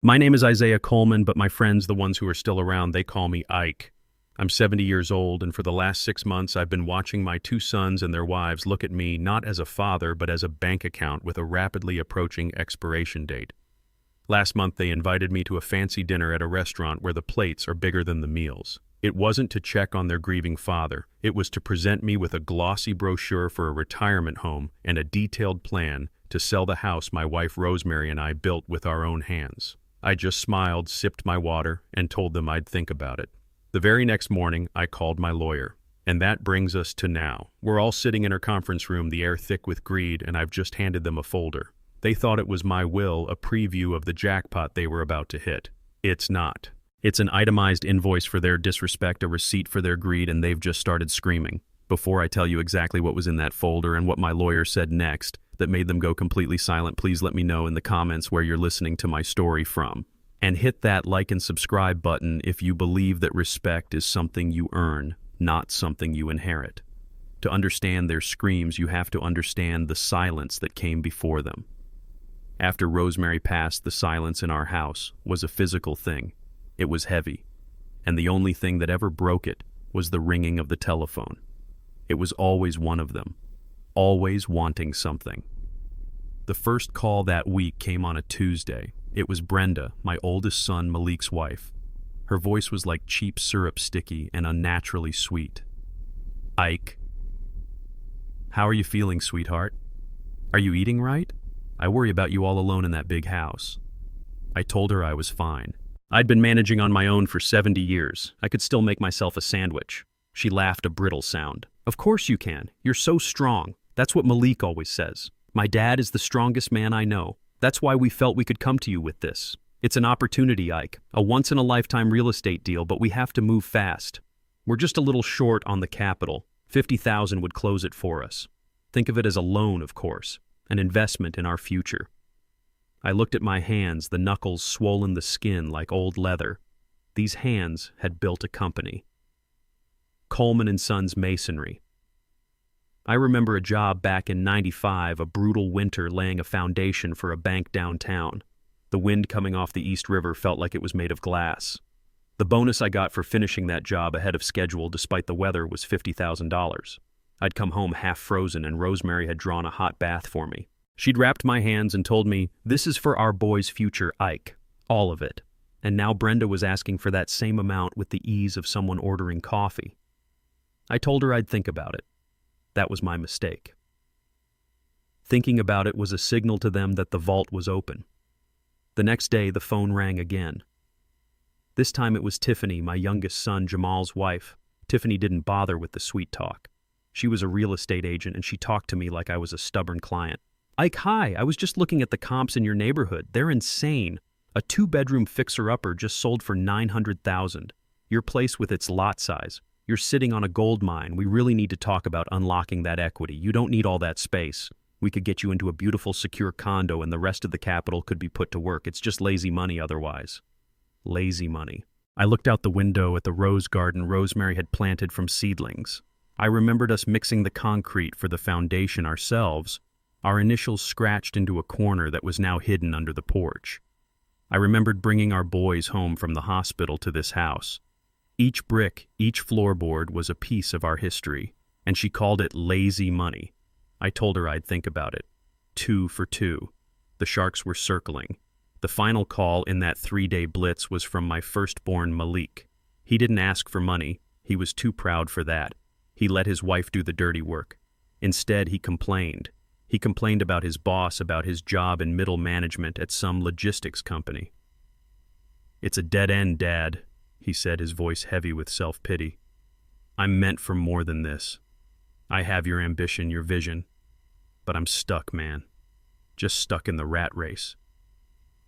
My name is Isaiah Coleman, but my friends, the ones who are still around, they call me Ike. I'm 70 years old, and for the last 6 months, I've been watching my two sons and their wives look at me not as a father, but as a bank account with a rapidly approaching expiration date. Last month, they invited me to a fancy dinner at a restaurant where the plates are bigger than the meals. It wasn't to check on their grieving father. It was to present me with a glossy brochure for a retirement home and a detailed plan to sell the house my wife Rosemary and I built with our own hands. I just smiled, sipped my water, and told them I'd think about it. The very next morning, I called my lawyer. And that brings us to now. We're all sitting in our conference room, the air thick with greed, and I've just handed them a folder. They thought it was my will, a preview of the jackpot they were about to hit. It's not. It's an itemized invoice for their disrespect, a receipt for their greed, and they've just started screaming. Before I tell you exactly what was in that folder and what my lawyer said next that made them go completely silent, please let me know in the comments where you're listening to my story from. And hit that like and subscribe button if you believe that respect is something you earn, not something you inherit. To understand their screams, you have to understand the silence that came before them. After Rosemary passed, the silence in our house was a physical thing. It was heavy, and the only thing that ever broke it was the ringing of the telephone. It was always one of them, always wanting something. The first call that week came on a Tuesday. It was Brenda, my oldest son Malik's wife. Her voice was like cheap syrup, sticky and unnaturally sweet. Ike. How are you feeling, sweetheart? Are you eating right? I worry about you all alone in that big house. I told her I was fine. I'd been managing on my own for 70 years. I could still make myself a sandwich. She laughed a brittle sound. Of course you can. You're so strong. That's what Malik always says. My dad is the strongest man I know. That's why we felt we could come to you with this. It's an opportunity, Ike. A once-in-a-lifetime real estate deal, but we have to move fast. We're just a little short on the capital. $50,000 would close it for us. Think of it as a loan, of course. An investment in our future. I looked at my hands, the knuckles swollen the skin like old leather. These hands had built a company. Coleman and Sons Masonry. I remember a job back in '95, a brutal winter laying a foundation for a bank downtown. The wind coming off the East River felt like it was made of glass. The bonus I got for finishing that job ahead of schedule despite the weather was $50,000. I'd come home half frozen and Rosemary had drawn a hot bath for me. She'd wrapped my hands and told me, "This is for our boy's future, Ike. All of it." And now Brenda was asking for that same amount with the ease of someone ordering coffee. I told her I'd think about it. That was my mistake. Thinking about it was a signal to them that the vault was open. The next day, the phone rang again. This time it was Tiffany, my youngest son Jamal's wife. Tiffany didn't bother with the sweet talk. She was a real estate agent, and she talked to me like I was a stubborn client. Ike, hi, I was just looking at the comps in your neighborhood. They're insane. A 2-bedroom fixer-upper just sold for $900,000. Your place with its lot size. You're sitting on a gold mine. We really need to talk about unlocking that equity. You don't need all that space. We could get you into a beautiful, secure condo, and the rest of the capital could be put to work. It's just lazy money otherwise. Lazy money. I looked out the window at the rose garden Rosemary had planted from seedlings. I remembered us mixing the concrete for the foundation ourselves, our initials scratched into a corner that was now hidden under the porch. I remembered bringing our boys home from the hospital to this house. Each brick, each floorboard was a piece of our history, and she called it lazy money. I told her I'd think about it. 2 for 2. The sharks were circling. The final call in that 3-day blitz was from my firstborn Malik. He didn't ask for money. He was too proud for that. He let his wife do the dirty work. Instead, he complained. He complained about his boss, about his job in middle management at some logistics company. "It's a dead end, Dad," he said, his voice heavy with self-pity. "I'm meant for more than this. I have your ambition, your vision. But I'm stuck, man. Just stuck in the rat race.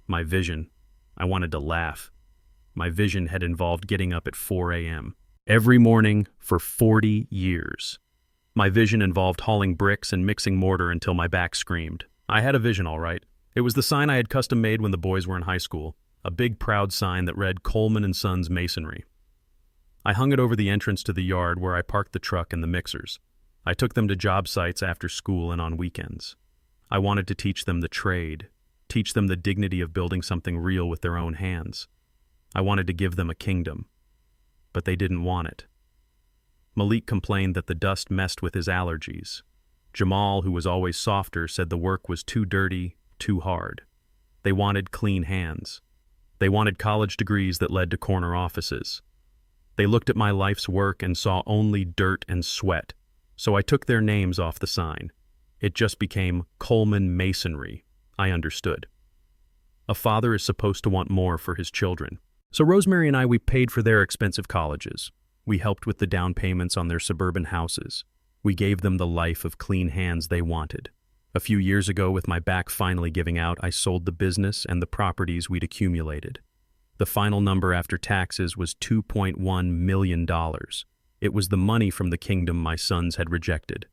My vision, I wanted to laugh. My vision had involved getting up at 4 a.m. every morning for 40 years. My vision involved hauling bricks and mixing mortar until my back screamed. I had a vision, all right. It was the sign I had custom made when the boys were in high school. A big, proud sign that read Coleman and Sons Masonry. I hung it over the entrance to the yard where I parked the truck and the mixers. I took them to job sites after school and on weekends. I wanted to teach them the trade, teach them the dignity of building something real with their own hands. I wanted to give them a kingdom, but they didn't want it. Malik complained that the dust messed with his allergies. Jamal, who was always softer, said the work was too dirty, too hard. They wanted clean hands. They wanted college degrees that led to corner offices. They looked at my life's work and saw only dirt and sweat, so I took their names off the sign. It just became Coleman Masonry. I understood. A father is supposed to want more for his children. So Rosemary and we paid for their expensive colleges. We helped with the down payments on their suburban houses. We gave them the life of clean hands they wanted. A few years ago, with my back finally giving out, I sold the business and the properties we'd accumulated. The final number after taxes was $2.1 million. It was the money from the kingdom my sons had rejected.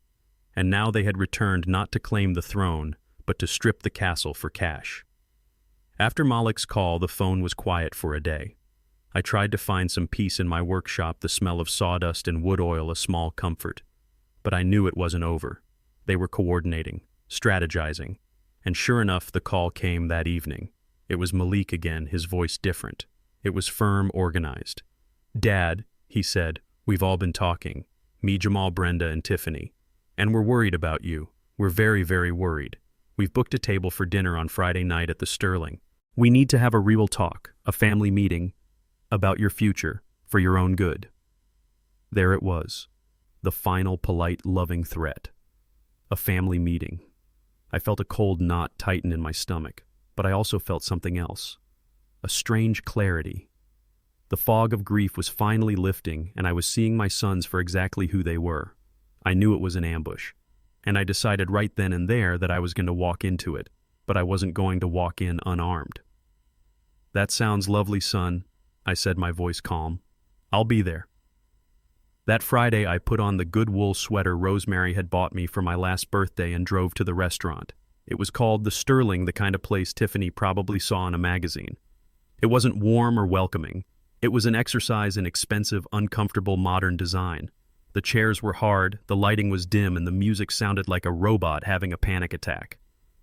And now they had returned not to claim the throne, but to strip the castle for cash. After Malik's call, the phone was quiet for a day. I tried to find some peace in my workshop, the smell of sawdust and wood oil a small comfort. But I knew it wasn't over. They were coordinating, strategizing, and sure enough, the call came that evening. It was Malik again, his voice different. It was firm, organized. "Dad," he said, "we've all been talking. Me, Jamal, Brenda, and Tiffany. And we're worried about you. We're very, very worried. We've booked a table for dinner on Friday night at the Sterling. We need to have a real talk, a family meeting, about your future, for your own good." There it was, the final, polite, loving threat. A family meeting. I felt a cold knot tighten in my stomach, but I also felt something else. A strange clarity. The fog of grief was finally lifting, and I was seeing my sons for exactly who they were. I knew it was an ambush, and I decided right then and there that I was going to walk into it, but I wasn't going to walk in unarmed. "That sounds lovely, son," I said, my voice calm. "I'll be there." That Friday, I put on the good wool sweater Rosemary had bought me for my last birthday and drove to the restaurant. It was called the Sterling, the kind of place Tiffany probably saw in a magazine. It wasn't warm or welcoming. It was an exercise in expensive, uncomfortable modern design. The chairs were hard, the lighting was dim, and the music sounded like a robot having a panic attack.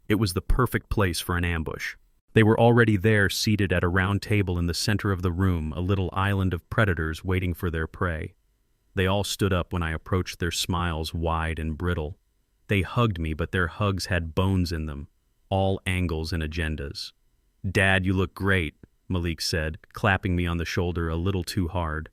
It was the perfect place for an ambush. They were already there, seated at a round table in the center of the room, a little island of predators waiting for their prey. They all stood up when I approached, their smiles wide and brittle. They hugged me, but their hugs had bones in them, all angles and agendas. "Dad, you look great," Malik said, clapping me on the shoulder a little too hard.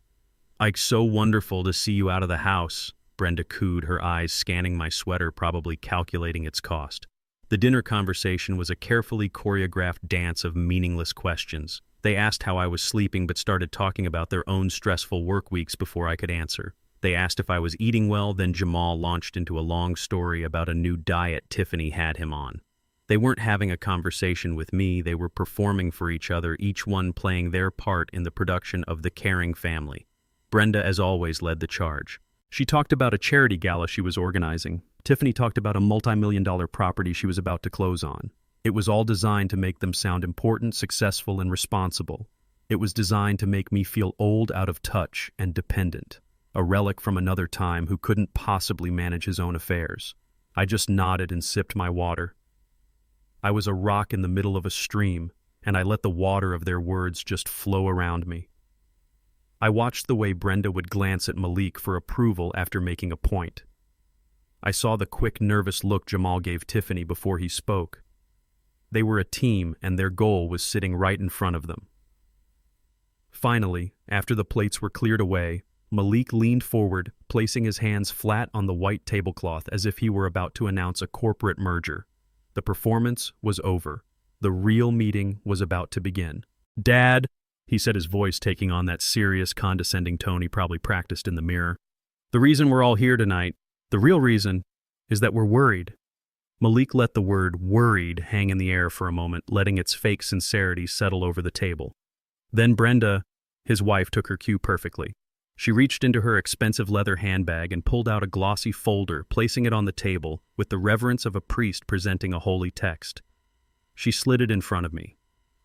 "Ike's so wonderful to see you out of the house," Brenda cooed, her eyes scanning my sweater, probably calculating its cost. The dinner conversation was a carefully choreographed dance of meaningless questions. They asked how I was sleeping, but started talking about their own stressful work weeks before I could answer. They asked if I was eating well, then Jamal launched into a long story about a new diet Tiffany had him on. They weren't having a conversation with me, they were performing for each other, each one playing their part in the production of The Caring Family. Brenda, as always, led the charge. She talked about a charity gala she was organizing. Tiffany talked about a multi-million-dollar property she was about to close on. It was all designed to make them sound important, successful, and responsible. It was designed to make me feel old, out of touch, and dependent. A relic from another time who couldn't possibly manage his own affairs. I just nodded and sipped my water. I was a rock in the middle of a stream, and I let the water of their words just flow around me. I watched the way Brenda would glance at Malik for approval after making a point. I saw the quick, nervous look Jamal gave Tiffany before he spoke. They were a team, and their goal was sitting right in front of them. Finally, after the plates were cleared away, Malik leaned forward, placing his hands flat on the white tablecloth as if he were about to announce a corporate merger. The performance was over. The real meeting was about to begin. "Dad," he said, his voice taking on that serious, condescending tone he probably practiced in the mirror. "The reason we're all here tonight, the real reason, is that we're worried." Malik let the word worried hang in the air for a moment, letting its fake sincerity settle over the table. Then Brenda, his wife, took her cue perfectly. She reached into her expensive leather handbag and pulled out a glossy folder, placing it on the table with the reverence of a priest presenting a holy text. She slid it in front of me.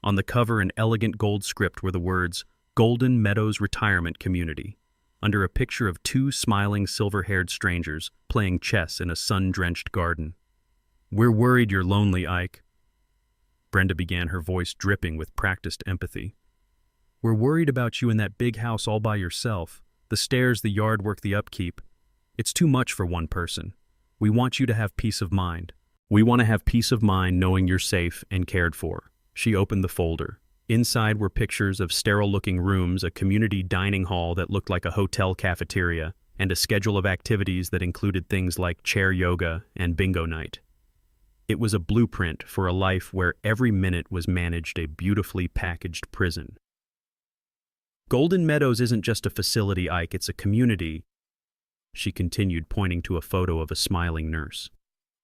On the cover, in elegant gold script, were the words, "Golden Meadows Retirement Community," under a picture of two smiling, silver-haired strangers playing chess in a sun-drenched garden. "We're worried you're lonely, Ike." Brenda began, her voice dripping with practiced empathy. "We're worried about you in that big house all by yourself. The stairs, the yard work, the upkeep. It's too much for one person. We want you to have peace of mind. We want to have peace of mind knowing you're safe and cared for." She opened the folder. Inside were pictures of sterile-looking rooms, a community dining hall that looked like a hotel cafeteria, and a schedule of activities that included things like chair yoga and bingo night. It was a blueprint for a life where every minute was managed a beautifully packaged prison. "Golden Meadows isn't just a facility, Ike, it's a community," she continued, pointing to a photo of a smiling nurse.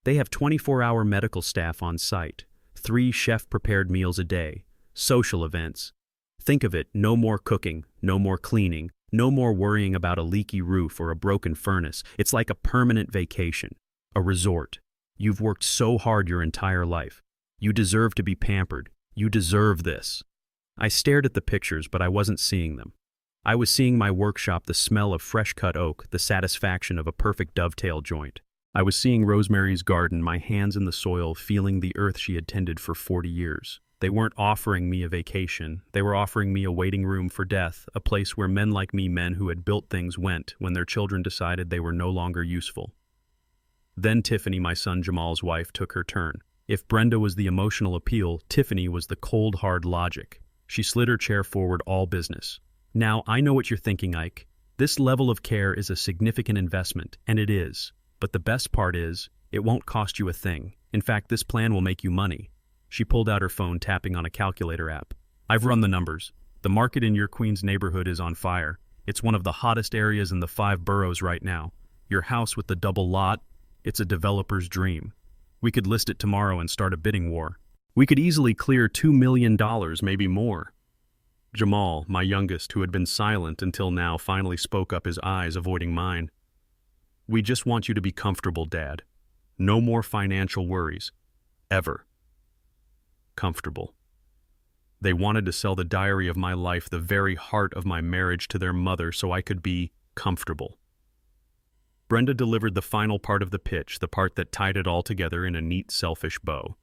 "They have 24-hour medical staff on site, 3 chef-prepared meals a day, social events. Think of it, no more cooking, no more cleaning, no more worrying about a leaky roof or a broken furnace. It's like a permanent vacation, a resort. You've worked so hard your entire life. You deserve to be pampered. You deserve this." I stared at the pictures, but I wasn't seeing them. I was seeing my workshop, the smell of fresh-cut oak, the satisfaction of a perfect dovetail joint. I was seeing Rosemary's garden, my hands in the soil, feeling the earth she had tended for 40 years. They weren't offering me a vacation. They were offering me a waiting room for death, a place where men like me, men who had built things, went when their children decided they were no longer useful. Then Tiffany, my son Jamal's wife, took her turn. If Brenda was the emotional appeal, Tiffany was the cold, hard logic. She slid her chair forward, all business. "Now, I know what you're thinking, Ike. This level of care is a significant investment, and it is. But the best part is, it won't cost you a thing. In fact, this plan will make you money." She pulled out her phone, tapping on a calculator app. "I've run the numbers. The market in your Queens neighborhood is on fire. It's one of the hottest areas in the 5 boroughs right now. Your house with the double lot, it's a developer's dream. We could list it tomorrow and start a bidding war. We could easily clear $2 million, maybe more." Jamal, my youngest, who had been silent until now, finally spoke up, his eyes avoiding mine. "We just want you to be comfortable, Dad. No more financial worries. Ever. Comfortable." They wanted to sell the diary of my life, the very heart of my marriage, to their mother so I could be comfortable. Brenda delivered the final part of the pitch, the part that tied it all together in a neat, selfish bow.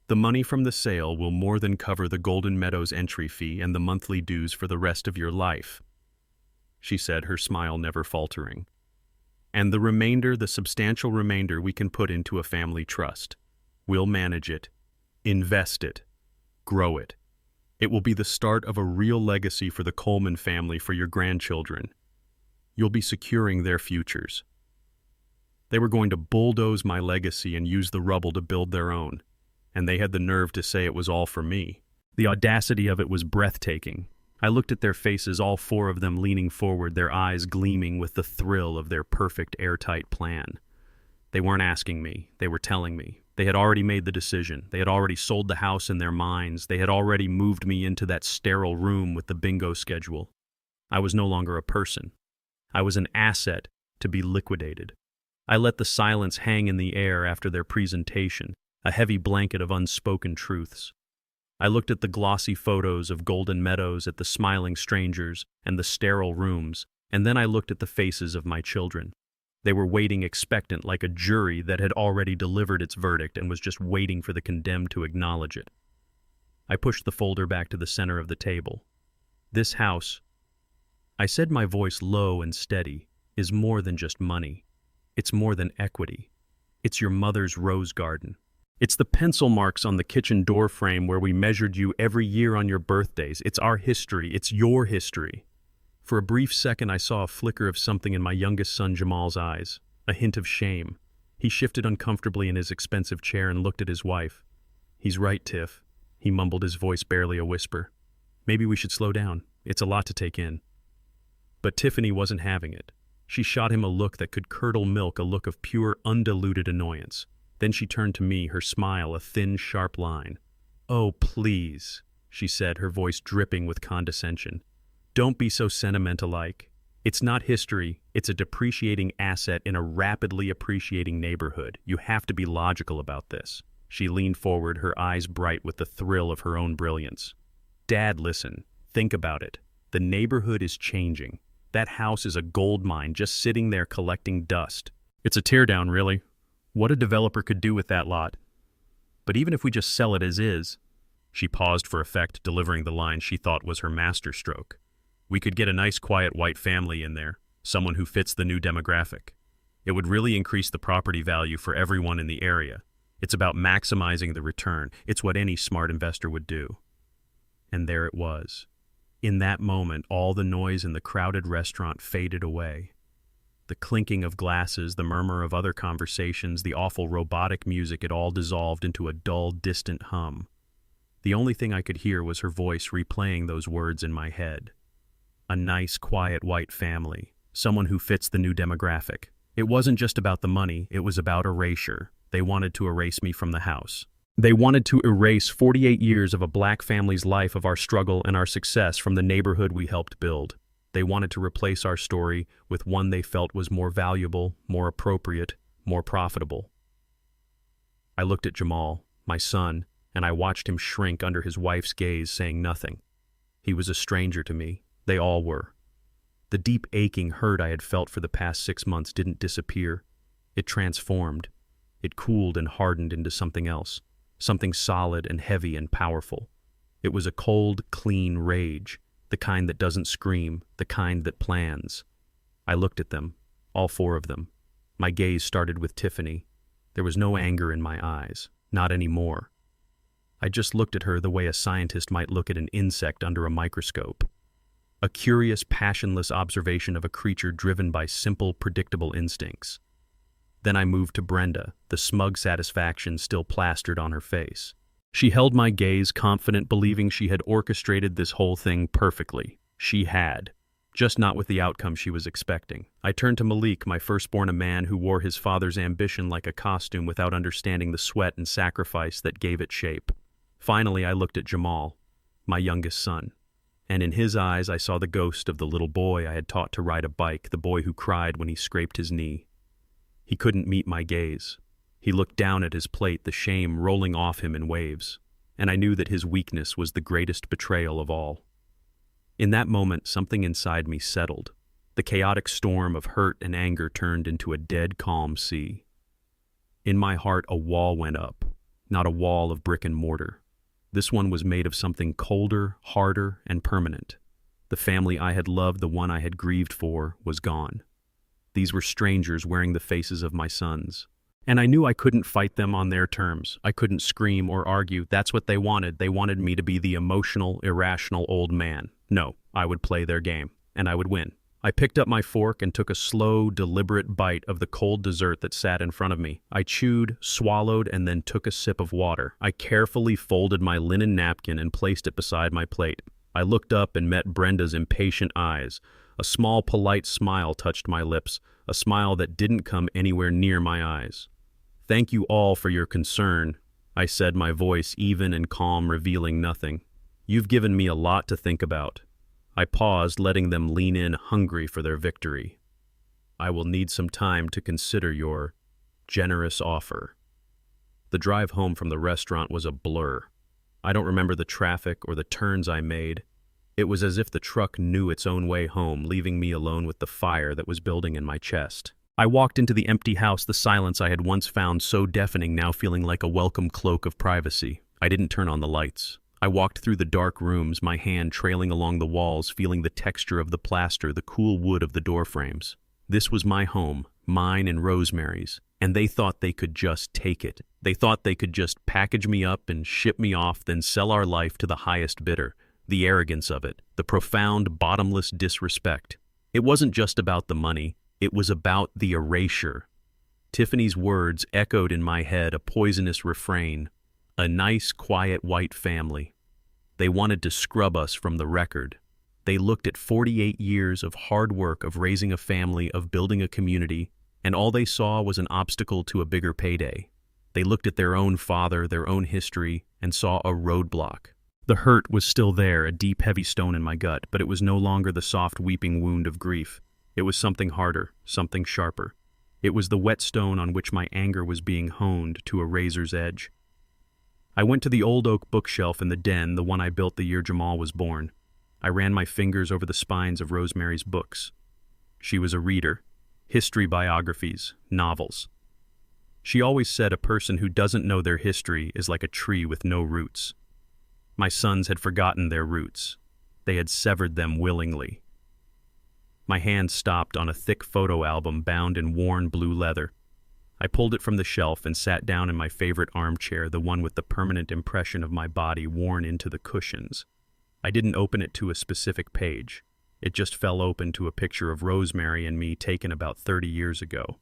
"The money from the sale will more than cover the Golden Meadows entry fee and the monthly dues for the rest of your life," she said, her smile never faltering. "And the remainder, the substantial remainder, we can put into a family trust. We'll manage it, invest it, grow it. It will be the start of a real legacy for the Coleman family, for your grandchildren. You'll be securing their futures." They were going to bulldoze my legacy and use the rubble to build their own. And they had the nerve to say it was all for me. The audacity of it was breathtaking. I looked at their faces, all 4 of them leaning forward, their eyes gleaming with the thrill of their perfect, airtight plan. They weren't asking me, they were telling me. They had already made the decision. They had already sold the house in their minds. They had already moved me into that sterile room with the bingo schedule. I was no longer a person. I was an asset to be liquidated. I let the silence hang in the air after their presentation, a heavy blanket of unspoken truths. I looked at the glossy photos of Golden Meadows, at the smiling strangers and the sterile rooms, and then I looked at the faces of my children. They were waiting expectant, like a jury that had already delivered its verdict and was just waiting for the condemned to acknowledge it. I pushed the folder back to the center of the table. "This house," I said, my voice low and steady, "is more than just money. It's more than equity. It's your mother's rose garden. It's the pencil marks on the kitchen door frame where we measured you every year on your birthdays. It's our history. It's your history." For a brief second, I saw a flicker of something in my youngest son Jamal's eyes, a hint of shame. He shifted uncomfortably in his expensive chair and looked at his wife. "He's right, Tiff," he mumbled, his voice barely a whisper. "Maybe we should slow down. It's a lot to take in." But Tiffany wasn't having it. She shot him a look that could curdle milk, a look of pure, undiluted annoyance. Then she turned to me, her smile a thin, sharp line. "Oh, please," she said, her voice dripping with condescension. "Don't be so sentimental, Ike. It's not history, it's a depreciating asset in a rapidly appreciating neighborhood. You have to be logical about this." She leaned forward, her eyes bright with the thrill of her own brilliance. "Dad, listen. Think about it. The neighborhood is changing. That house is a gold mine just sitting there collecting dust. It's a teardown, really. What a developer could do with that lot." But even if we just sell it as is, she paused for effect, delivering the line she thought was her masterstroke. We could get a nice quiet white family in there, someone who fits the new demographic. It would really increase the property value for everyone in the area. It's about maximizing the return. It's what any smart investor would do. And there it was. In that moment, all the noise in the crowded restaurant faded away. The clinking of glasses, the murmur of other conversations, the awful robotic music, it all dissolved into a dull, distant hum. The only thing I could hear was her voice replaying those words in my head. A nice, quiet white family. Someone who fits the new demographic. It wasn't just about the money, it was about erasure. They wanted to erase me from the house. They wanted to erase 48 years of a black family's life, of our struggle and our success from the neighborhood we helped build. They wanted to replace our story with one they felt was more valuable, more appropriate, more profitable. I looked at Jamal, my son, and I watched him shrink under his wife's gaze, saying nothing. He was a stranger to me. They all were. The deep aching hurt I had felt for the past 6 months didn't disappear. It transformed. It cooled and hardened into something else, something solid and heavy and powerful. It was a cold, clean rage, the kind that doesn't scream, the kind that plans. I looked at them, all 4 of them. My gaze started with Tiffany. There was no anger in my eyes, not anymore. I just looked at her the way a scientist might look at an insect under a microscope. A curious, passionless observation of a creature driven by simple, predictable instincts. Then I moved to Brenda, the smug satisfaction still plastered on her face. She held my gaze, confident, believing she had orchestrated this whole thing perfectly. She had, just not with the outcome she was expecting. I turned to Malik, my firstborn, a man who wore his father's ambition like a costume without understanding the sweat and sacrifice that gave it shape. Finally, I looked at Jamal, my youngest son. And in his eyes I saw the ghost of the little boy I had taught to ride a bike, the boy who cried when he scraped his knee. He couldn't meet my gaze. He looked down at his plate, the shame rolling off him in waves, and I knew that his weakness was the greatest betrayal of all. In that moment, something inside me settled. The chaotic storm of hurt and anger turned into a dead calm sea. In my heart, a wall went up, not a wall of brick and mortar. This one was made of something colder, harder, and permanent. The family I had loved, the one I had grieved for, was gone. These were strangers wearing the faces of my sons. And I knew I couldn't fight them on their terms. I couldn't scream or argue. That's what they wanted. They wanted me to be the emotional, irrational old man. No, I would play their game, and I would win. I picked up my fork and took a slow, deliberate bite of the cold dessert that sat in front of me. I chewed, swallowed, and then took a sip of water. I carefully folded my linen napkin and placed it beside my plate. I looked up and met Brenda's impatient eyes. A small, polite smile touched my lips, a smile that didn't come anywhere near my eyes. "Thank you all for your concern," I said, my voice even and calm, revealing nothing. "You've given me a lot to think about." I paused, letting them lean in, hungry for their victory. "I will need some time to consider your generous offer." The drive home from the restaurant was a blur. I don't remember the traffic or the turns I made. It was as if the truck knew its own way home, leaving me alone with the fire that was building in my chest. I walked into the empty house, the silence I had once found so deafening now feeling like a welcome cloak of privacy. I didn't turn on the lights. I walked through the dark rooms, my hand trailing along the walls, feeling the texture of the plaster, the cool wood of the door frames. This was my home, mine and Rosemary's, and they thought they could just take it. They thought they could just package me up and ship me off, then sell our life to the highest bidder. The arrogance of it, the profound, bottomless disrespect. It wasn't just about the money, it was about the erasure. Tiffany's words echoed in my head, a poisonous refrain. A nice, quiet white family. They wanted to scrub us from the record. They looked at 48 years of hard work, of raising a family, of building a community, and all they saw was an obstacle to a bigger payday. They looked at their own father, their own history, and saw a roadblock. The hurt was still there, a deep, heavy stone in my gut, but it was no longer the soft, weeping wound of grief. It was something harder, something sharper. It was the whetstone on which my anger was being honed to a razor's edge. I went to the old oak bookshelf in the den, the one I built the year Jamal was born. I ran my fingers over the spines of Rosemary's books. She was a reader. History biographies, novels. She always said a person who doesn't know their history is like a tree with no roots. My sons had forgotten their roots. They had severed them willingly. My hand stopped on a thick photo album bound in worn blue leather. I pulled it from the shelf and sat down in my favorite armchair, the one with the permanent impression of my body worn into the cushions. I didn't open it to a specific page. It just fell open to a picture of Rosemary and me taken about 30 years ago.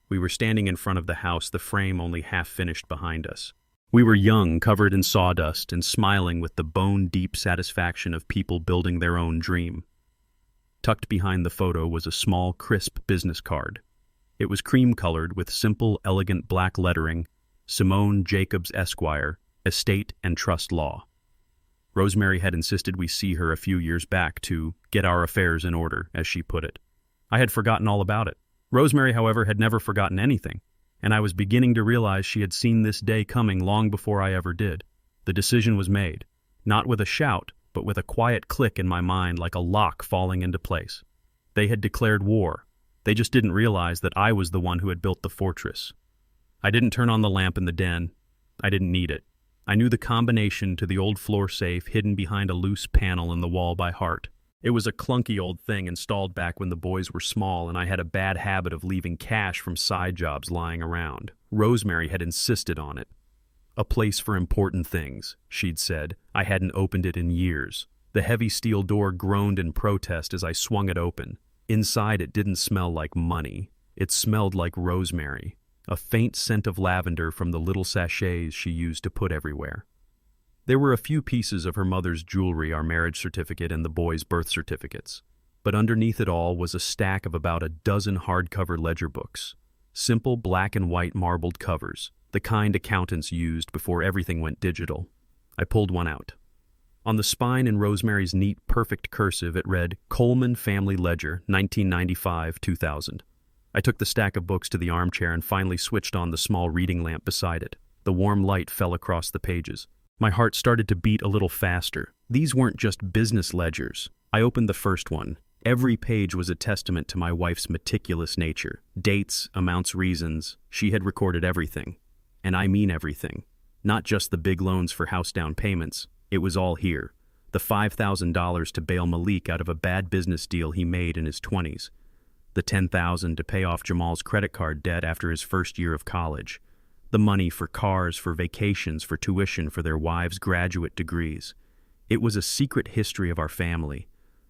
We were standing in front of the house, the frame only half finished behind us. We were young, covered in sawdust, and smiling with the bone-deep satisfaction of people building their own dream. Tucked behind the photo was a small, crisp business card. It was cream-colored with simple, elegant black lettering, Simone Jacobs, Esquire, Estate and Trust Law. Rosemary had insisted we see her a few years back to get our affairs in order, as she put it. I had forgotten all about it. Rosemary, however, had never forgotten anything, and I was beginning to realize she had seen this day coming long before I ever did. The decision was made, not with a shout, but with a quiet click in my mind, like a lock falling into place. They had declared war. They just didn't realize that I was the one who had built the fortress. I didn't turn on the lamp in the den. I didn't need it. I knew the combination to the old floor safe hidden behind a loose panel in the wall by heart. It was a clunky old thing installed back when the boys were small, and I had a bad habit of leaving cash from side jobs lying around. Rosemary had insisted on it. A place for important things, she'd said. I hadn't opened it in years. The heavy steel door groaned in protest as I swung it open. Inside, it didn't smell like money. It smelled like rosemary, a faint scent of lavender from the little sachets she used to put everywhere. There were a few pieces of her mother's jewelry, our marriage certificate and the boys' birth certificates. But underneath it all was a stack of about a dozen hardcover ledger books. Simple black and white marbled covers, the kind accountants used before everything went digital. I pulled one out. On the spine in Rosemary's neat, perfect cursive, it read, Coleman Family Ledger, 1995-2000. I took the stack of books to the armchair and finally switched on the small reading lamp beside it. The warm light fell across the pages. My heart started to beat a little faster. These weren't just business ledgers. I opened the first one. Every page was a testament to my wife's meticulous nature. Dates, amounts, reasons. She had recorded everything. And I mean everything. Not just the big loans for house down payments. It was all here. The $5,000 to bail Malik out of a bad business deal he made in his 20s. The $10,000 to pay off Jamal's credit card debt after his first year of college. The money for cars, for vacations, for tuition, for their wives' graduate degrees. It was a secret history of our family,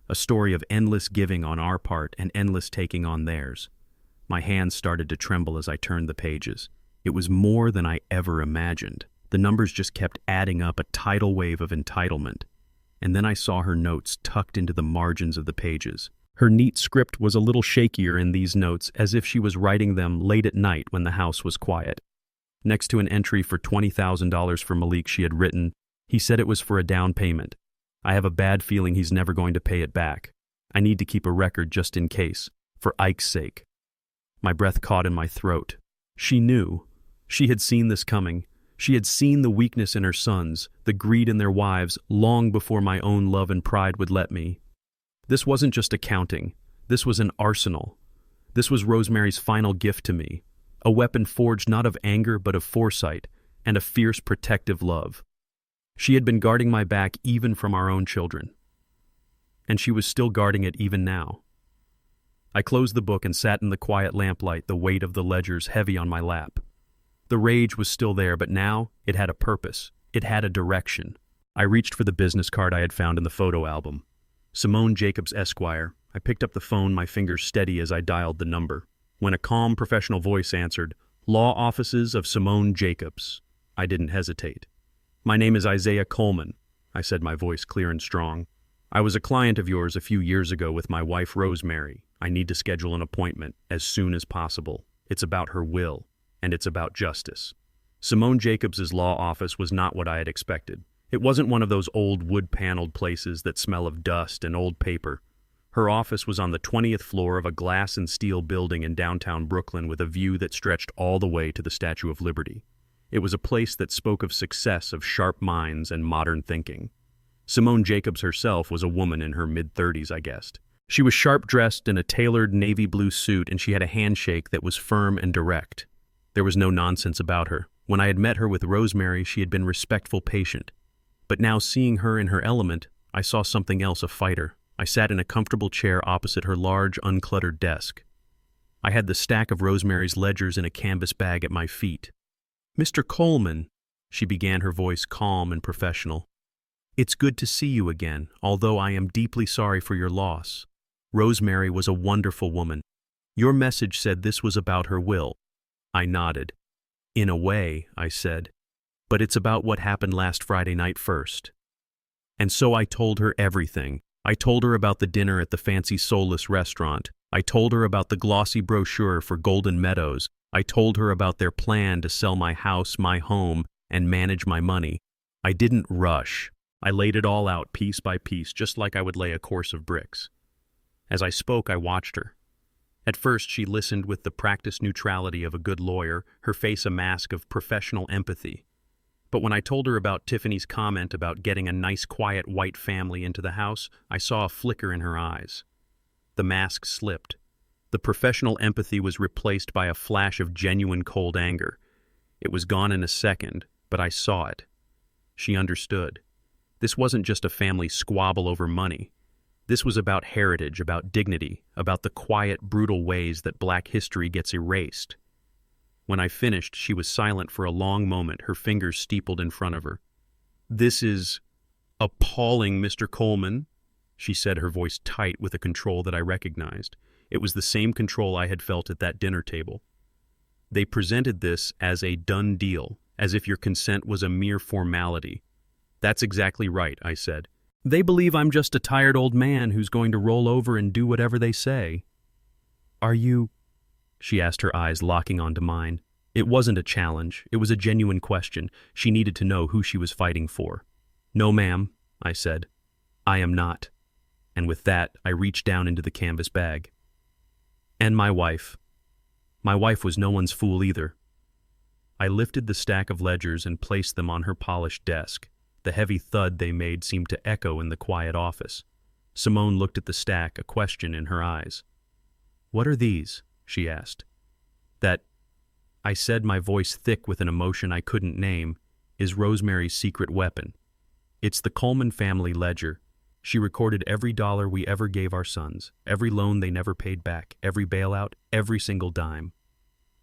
a story of endless giving on our part and endless taking on theirs. My hands started to tremble as I turned the pages. It was more than I ever imagined. The numbers just kept adding up, a tidal wave of entitlement. And then I saw her notes tucked into the margins of the pages. Her neat script was a little shakier in these notes, as if she was writing them late at night when the house was quiet. Next to an entry for $20,000 for Malik, she had written, he said it was for a down payment. I have a bad feeling he's never going to pay it back. I need to keep a record just in case, for Ike's sake. My breath caught in my throat. She knew. She had seen this coming. She had seen the weakness in her sons, the greed in their wives, long before my own love and pride would let me. This wasn't just accounting. This was an arsenal. This was Rosemary's final gift to me. A weapon forged not of anger but of foresight and a fierce protective love. She had been guarding my back even from our own children. And she was still guarding it even now. I closed the book and sat in the quiet lamplight, the weight of the ledgers heavy on my lap. The rage was still there, but now it had a purpose. It had a direction. I reached for the business card I had found in the photo album. Simone Jacobs, Esquire. I picked up the phone, my fingers steady as I dialed the number. When a calm, professional voice answered, Law Offices of Simone Jacobs. I didn't hesitate. My name is Isaiah Coleman, I said, my voice clear and strong. I was a client of yours a few years ago with my wife Rosemary. I need to schedule an appointment as soon as possible. It's about her will, and it's about justice. Simone Jacobs's law office was not what I had expected. It wasn't one of those old wood-paneled places that smell of dust and old paper. Her office was on the 20th floor of a glass and steel building in downtown Brooklyn with a view that stretched all the way to the Statue of Liberty. It was a place that spoke of success, of sharp minds, and modern thinking. Simone Jacobs herself was a woman in her mid-30s, I guessed. She was sharp-dressed in a tailored navy blue suit, and she had a handshake that was firm and direct. There was no nonsense about her. When I had met her with Rosemary, she had been respectful, patient. But now, seeing her in her element, I saw something else, a fighter. I sat in a comfortable chair opposite her large, uncluttered desk. I had the stack of Rosemary's ledgers in a canvas bag at my feet. "Mr. Coleman," she began, her voice calm and professional, "it's good to see you again, although I am deeply sorry for your loss. Rosemary was a wonderful woman. Your message said this was about her will." I nodded. "In a way," I said, "but it's about what happened last Friday night first." And so I told her everything. I told her about the dinner at the fancy soulless restaurant. I told her about the glossy brochure for Golden Meadows. I told her about their plan to sell my house, my home, and manage my money. I didn't rush. I laid it all out piece by piece, just like I would lay a course of bricks. As I spoke, I watched her. At first, she listened with the practiced neutrality of a good lawyer, her face a mask of professional empathy. But when I told her about Tiffany's comment about getting a nice, quiet white family into the house, I saw a flicker in her eyes. The mask slipped. The professional empathy was replaced by a flash of genuine cold anger. It was gone in a second, but I saw it. She understood. This wasn't just a family squabble over money. This was about heritage, about dignity, about the quiet, brutal ways that Black history gets erased. When I finished, she was silent for a long moment, her fingers steepled in front of her. "This is appalling, Mr. Coleman," she said, her voice tight with a control that I recognized. It was the same control I had felt at that dinner table. "They presented this as a done deal, as if your consent was a mere formality." "That's exactly right," I said. "They believe I'm just a tired old man who's going to roll over and do whatever they say." "Are you—" she asked, her eyes locking onto mine. It wasn't a challenge. It was a genuine question. She needed to know who she was fighting for. "No, ma'am," I said. "I am not." And with that, I reached down into the canvas bag. "And my wife. My wife was no one's fool either." I lifted the stack of ledgers and placed them on her polished desk. The heavy thud they made seemed to echo in the quiet office. Simone looked at the stack, a question in her eyes. "What are these?" she asked. "That," I said, my voice thick with an emotion I couldn't name, "is Rosemary's secret weapon. It's the Coleman family ledger. She recorded every dollar we ever gave our sons, every loan they never paid back, every bailout, every single dime."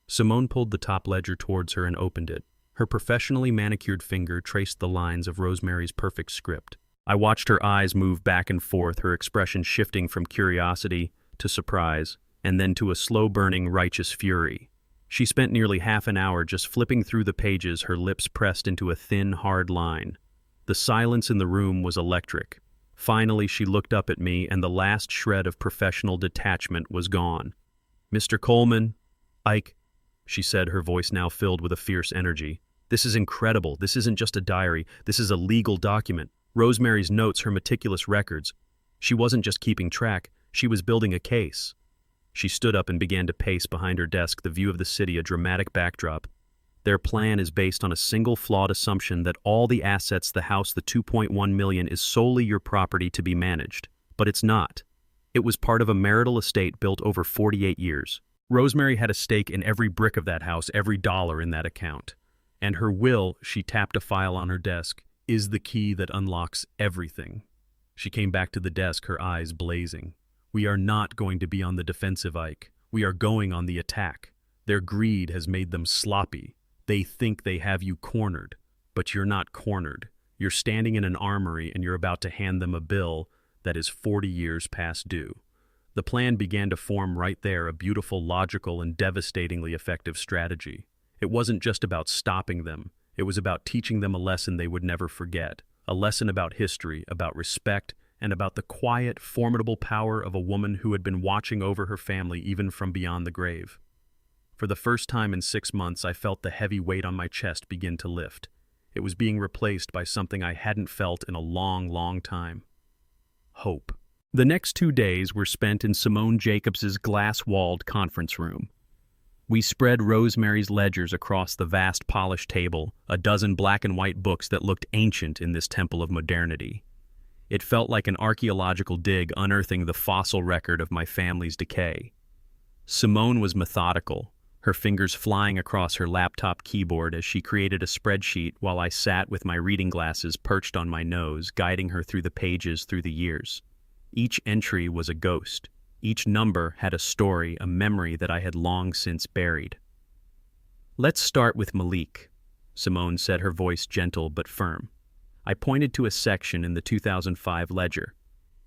Simone pulled the top ledger towards her and opened it. Her professionally manicured finger traced the lines of Rosemary's perfect script. I watched her eyes move back and forth, her expression shifting from curiosity to surprise, and then to a slow-burning, righteous fury. She spent nearly half an hour just flipping through the pages, her lips pressed into a thin, hard line. The silence in the room was electric. Finally, she looked up at me, and the last shred of professional detachment was gone. "Mr. Coleman, Ike," she said, her voice now filled with a fierce energy. "This is incredible. This isn't just a diary. This is a legal document. Rosemary's notes, her meticulous records. She wasn't just keeping track. She was building a case." She stood up and began to pace behind her desk, the view of the city a dramatic backdrop. "Their plan is based on a single flawed assumption that all the assets, the house, the $2.1 million, is solely your property to be managed. But it's not. It was part of a marital estate built over 48 years. Rosemary had a stake in every brick of that house, every dollar in that account. And her will," she tapped a file on her desk, "is the key that unlocks everything." She came back to the desk, her eyes blazing. "We are not going to be on the defensive, Ike. We are going on the attack. Their greed has made them sloppy. They think they have you cornered. But you're not cornered. You're standing in an armory and you're about to hand them a bill that is 40 years past due." The plan began to form right there, a beautiful, logical, and devastatingly effective strategy. It wasn't just about stopping them. It was about teaching them a lesson they would never forget, a lesson about history, about respect, and about the quiet, formidable power of a woman who had been watching over her family even from beyond the grave. For the first time in 6 months, I felt the heavy weight on my chest begin to lift. It was being replaced by something I hadn't felt in a long, long time. Hope. The next 2 days were spent in Simone Jacobs's glass-walled conference room. We spread Rosemary's ledgers across the vast polished table, a dozen black and white books that looked ancient in this temple of modernity. It felt like an archaeological dig unearthing the fossil record of my family's decay. Simone was methodical, her fingers flying across her laptop keyboard as she created a spreadsheet while I sat with my reading glasses perched on my nose, guiding her through the pages through the years. Each entry was a ghost. Each number had a story, a memory that I had long since buried. "Let's start with Malik," Simone said, her voice gentle but firm. I pointed to a section in the 2005 ledger.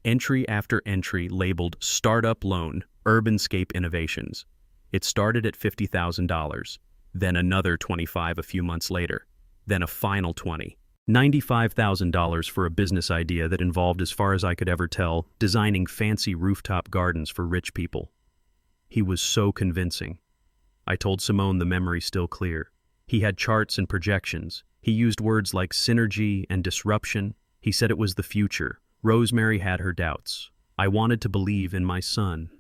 Entry after entry labeled Startup Loan, Urbanscape Innovations. It started at $50,000, then another $25,000 a few months later, then a final $20,000. $95,000 for a business idea that involved, as far as I could ever tell, designing fancy rooftop gardens for rich people. He was so convincing. I told Simone the memory still clear. He had charts and projections. He used words like synergy and disruption. He said it was the future. Rosemary had her doubts. I wanted to believe in my son.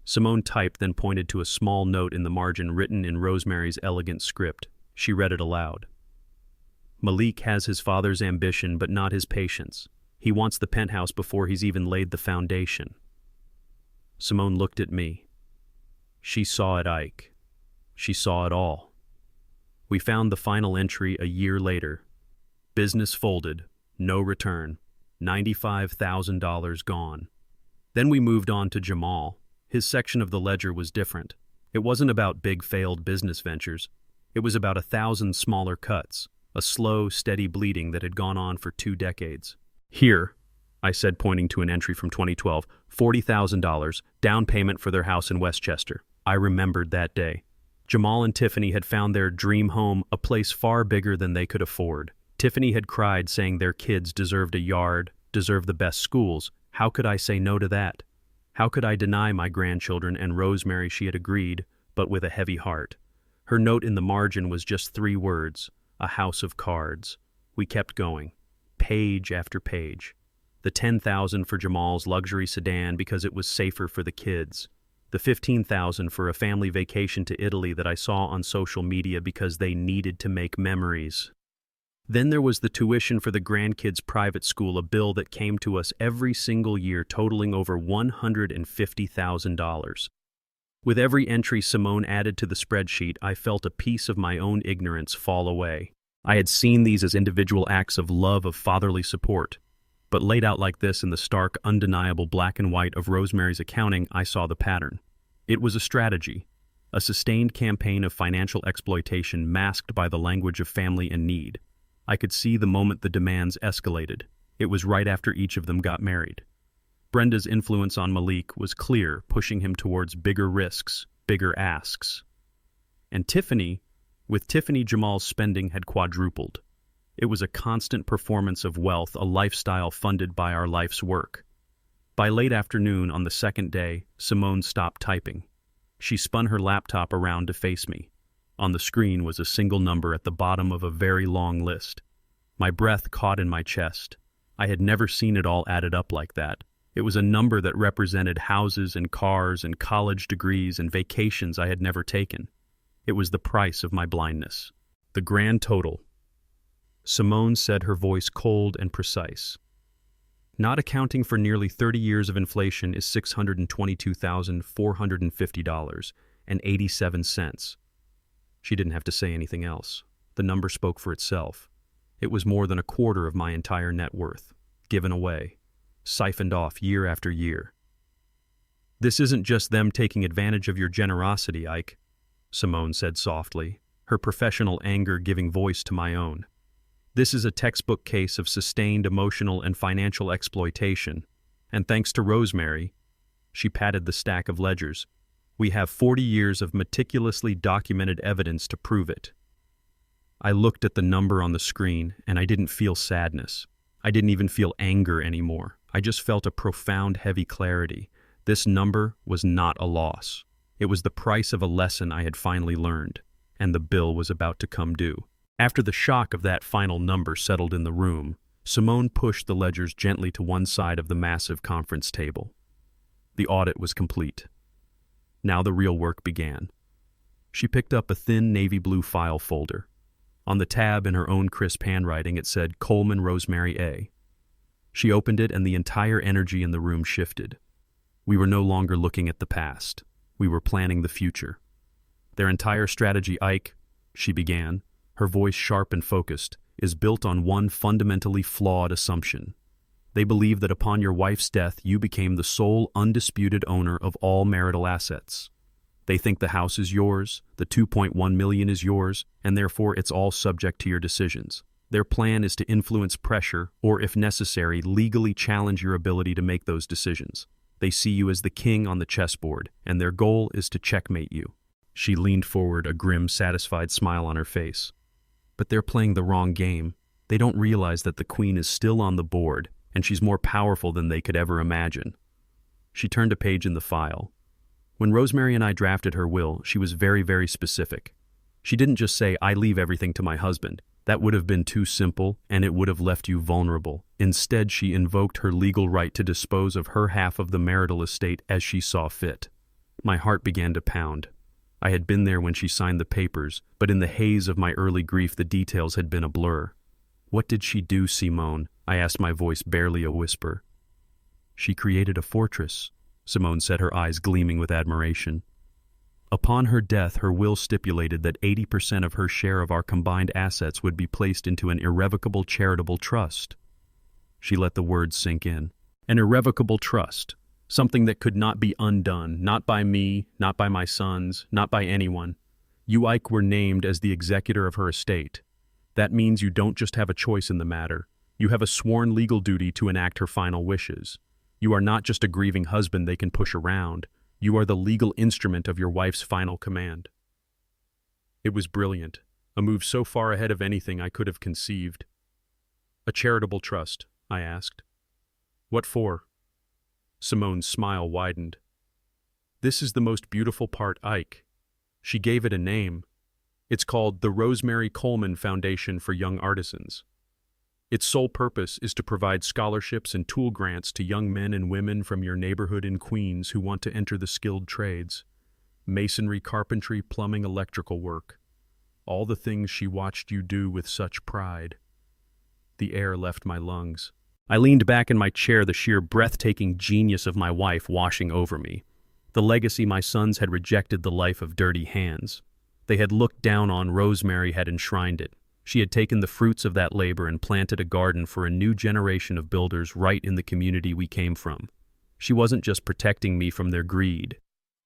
Simone typed, then pointed to a small note in the margin written in Rosemary's elegant script. She read it aloud. "Malik has his father's ambition, but not his patience. He wants the penthouse before he's even laid the foundation." Simone looked at me. She saw it, Ike. She saw it all. We found the final entry a year later. Business folded, no return, $95,000 gone. Then we moved on to Jamal. His section of the ledger was different. It wasn't about big failed business ventures. It was about 1,000 smaller cuts, a slow, steady bleeding that had gone on for 2 decades. "Here," I said, pointing to an entry from 2012, $40,000, down payment for their house in Westchester. I remembered that day. Jamal and Tiffany had found their dream home, a place far bigger than they could afford. Tiffany had cried, saying their kids deserved a yard, deserved the best schools. How could I say no to that? How could I deny my grandchildren and Rosemary? She had agreed, but with a heavy heart. Her note in the margin was just 3 words, a house of cards. We kept going, page after page. The $10,000 for Jamal's luxury sedan because it was safer for the kids. The $15,000 for a family vacation to Italy that I saw on social media because they needed to make memories. Then there was the tuition for the grandkids' private school, a bill that came to us every single year totaling over $150,000. With every entry Simone added to the spreadsheet, I felt a piece of my own ignorance fall away. I had seen these as individual acts of love, of fatherly support. But laid out like this in the stark, undeniable black and white of Rosemary's accounting, I saw the pattern. It was a strategy, a sustained campaign of financial exploitation masked by the language of family and need. I could see the moment the demands escalated. It was right after each of them got married. Brenda's influence on Malik was clear, pushing him towards bigger risks, bigger asks. And with Tiffany, Jamal's spending had quadrupled. It was a constant performance of wealth, a lifestyle funded by our life's work. By late afternoon on the second day, Simone stopped typing. She spun her laptop around to face me. On the screen was a single number at the bottom of a very long list. My breath caught in my chest. I had never seen it all added up like that. It was a number that represented houses and cars and college degrees and vacations I had never taken. It was the price of my blindness. The grand total. Simone said, her voice cold and precise. Not accounting for nearly 30 years of inflation is $622,450.87. She didn't have to say anything else. The number spoke for itself. It was more than a quarter of my entire net worth, given away, siphoned off year after year. "This isn't just them taking advantage of your generosity, Ike," Simone said softly, her professional anger giving voice to my own. "This is a textbook case of sustained emotional and financial exploitation, and thanks to Rosemary," she patted the stack of ledgers, "we have 40 years of meticulously documented evidence to prove it." I looked at the number on the screen, and I didn't feel sadness. I didn't even feel anger anymore. I just felt a profound, heavy clarity. This number was not a loss. It was the price of a lesson I had finally learned, and the bill was about to come due. After the shock of that final number settled in the room, Simone pushed the ledgers gently to one side of the massive conference table. The audit was complete. Now the real work began. She picked up a thin navy blue file folder. On the tab in her own crisp handwriting it said Coleman Rosemary A. She opened it and the entire energy in the room shifted. We were no longer looking at the past. We were planning the future. Their entire strategy, Ike, she began, her voice sharp and focused, is built on one fundamentally flawed assumption. They believe that upon your wife's death, you became the sole undisputed owner of all marital assets. They think the house is yours, the $2.1 million is yours, and therefore it's all subject to your decisions. Their plan is to influence pressure, or if necessary, legally challenge your ability to make those decisions. They see you as the king on the chessboard, and their goal is to checkmate you. She leaned forward, a grim, satisfied smile on her face. But they're playing the wrong game. They don't realize that the queen is still on the board, and she's more powerful than they could ever imagine. She turned a page in the file. When Rosemary and I drafted her will, she was very, very specific. She didn't just say, "I leave everything to my husband." That would have been too simple, and it would have left you vulnerable. Instead, she invoked her legal right to dispose of her half of the marital estate as she saw fit. My heart began to pound. I had been there when she signed the papers, but in the haze of my early grief, the details had been a blur. "What did she do, Simone?" I asked, my voice barely a whisper. "She created a fortress," Simone said, her eyes gleaming with admiration. "Upon her death, her will stipulated that 80% of her share of our combined assets would be placed into an irrevocable charitable trust." She let the words sink in. An irrevocable trust. Something that could not be undone, not by me, not by my sons, not by anyone. You, Ike, were named as the executor of her estate. That means you don't just have a choice in the matter. You have a sworn legal duty to enact her final wishes. You are not just a grieving husband they can push around. You are the legal instrument of your wife's final command. It was brilliant, a move so far ahead of anything I could have conceived. "A charitable trust?" I asked. "What for?" Simone's smile widened. "This is the most beautiful part, Ike." She gave it a name. It's called the Rosemary Coleman Foundation for Young Artisans. Its sole purpose is to provide scholarships and tool grants to young men and women from your neighborhood in Queens who want to enter the skilled trades. Masonry, carpentry, plumbing, electrical work. All the things she watched you do with such pride. The air left my lungs. I leaned back in my chair, the sheer breathtaking genius of my wife washing over me. The legacy my sons had rejected, the life of dirty hands. They had looked down on, Rosemary had enshrined it. She had taken the fruits of that labor and planted a garden for a new generation of builders right in the community we came from. She wasn't just protecting me from their greed.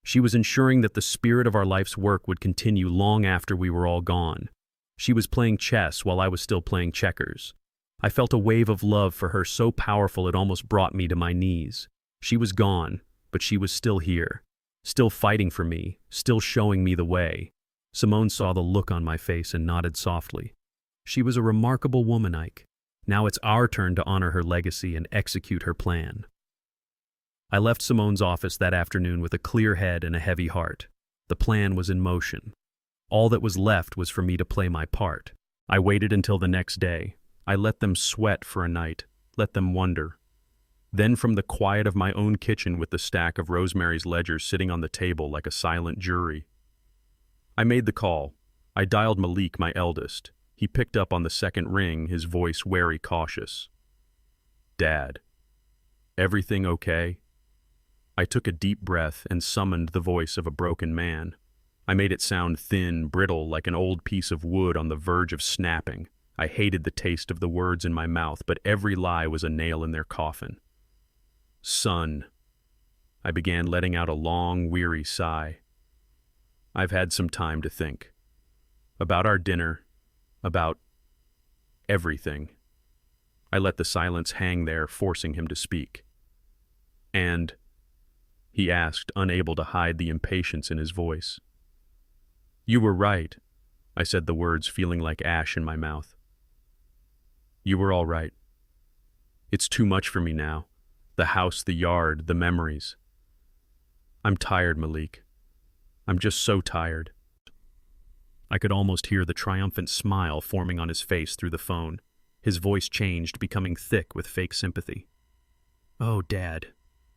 She was ensuring that the spirit of our life's work would continue long after we were all gone. She was playing chess while I was still playing checkers. I felt a wave of love for her so powerful it almost brought me to my knees. She was gone, but she was still here, still fighting for me, still showing me the way. Simone saw the look on my face and nodded softly. She was a remarkable woman, Ike. Now it's our turn to honor her legacy and execute her plan. I left Simone's office that afternoon with a clear head and a heavy heart. The plan was in motion. All that was left was for me to play my part. I waited until the next day. I let them sweat for a night, let them wonder. Then from the quiet of my own kitchen with the stack of Rosemary's ledgers sitting on the table like a silent jury, I made the call. I dialed Malik, my eldest. He picked up on the second ring, his voice wary, cautious. "Dad, everything okay?" I took a deep breath and summoned the voice of a broken man. I made it sound thin, brittle, like an old piece of wood on the verge of snapping. I hated the taste of the words in my mouth, but every lie was a nail in their coffin. "Son," I began, letting out a long, weary sigh. "I've had some time to think. About our dinner, about everything." I let the silence hang there, forcing him to speak. "And?" he asked, unable to hide the impatience in his voice. "You were right," I said, the words feeling like ash in my mouth. "You were all right. It's too much for me now. The house, the yard, the memories. I'm tired, Malik. I'm just so tired." I could almost hear the triumphant smile forming on his face through the phone. His voice changed, becoming thick with fake sympathy. "Oh, Dad,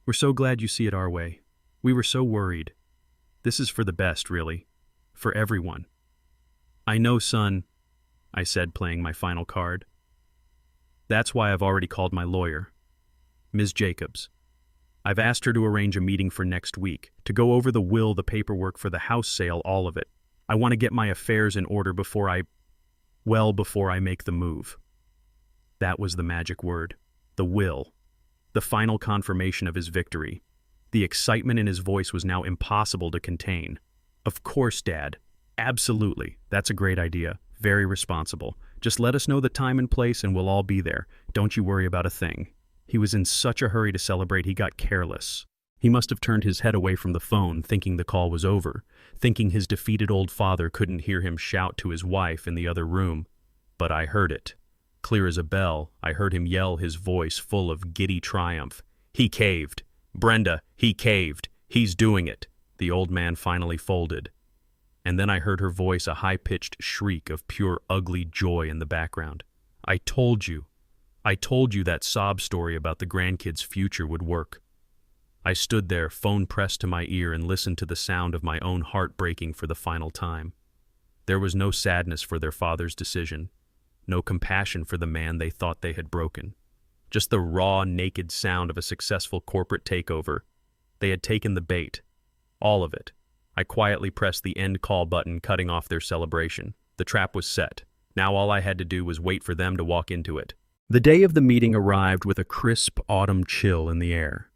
we're so glad you see it our way. We were so worried. This is for the best, really. For everyone." "I know, son," I said, playing my final card. "That's why I've already called my lawyer, Ms. Jacobs. I've asked her to arrange a meeting for next week, to go over the will, the paperwork for the house sale, all of it. I want to get my affairs in order before I make the move. That was the magic word. The will. The final confirmation of his victory. The excitement in his voice was now impossible to contain. Of course, Dad. Absolutely. That's a great idea. Very responsible. Just let us know the time and place and we'll all be there. Don't you worry about a thing. He was in such a hurry to celebrate he got careless. He must have turned his head away from the phone, thinking the call was over, thinking his defeated old father couldn't hear him shout to his wife in the other room. But I heard it. Clear as a bell, I heard him yell, his voice full of giddy triumph. He caved. Brenda, he caved. He's doing it. The old man finally folded. And then I heard her voice, a high-pitched shriek of pure ugly joy in the background. I told you that sob story about the grandkids' future would work. I stood there, phone pressed to my ear, and listened to the sound of my own heart breaking for the final time. There was no sadness for their father's decision, no compassion for the man they thought they had broken. Just the raw, naked sound of a successful corporate takeover. They had taken the bait. All of it. I quietly pressed the end call button, cutting off their celebration. The trap was set. Now all I had to do was wait for them to walk into it. The day of the meeting arrived with a crisp autumn chill in the air.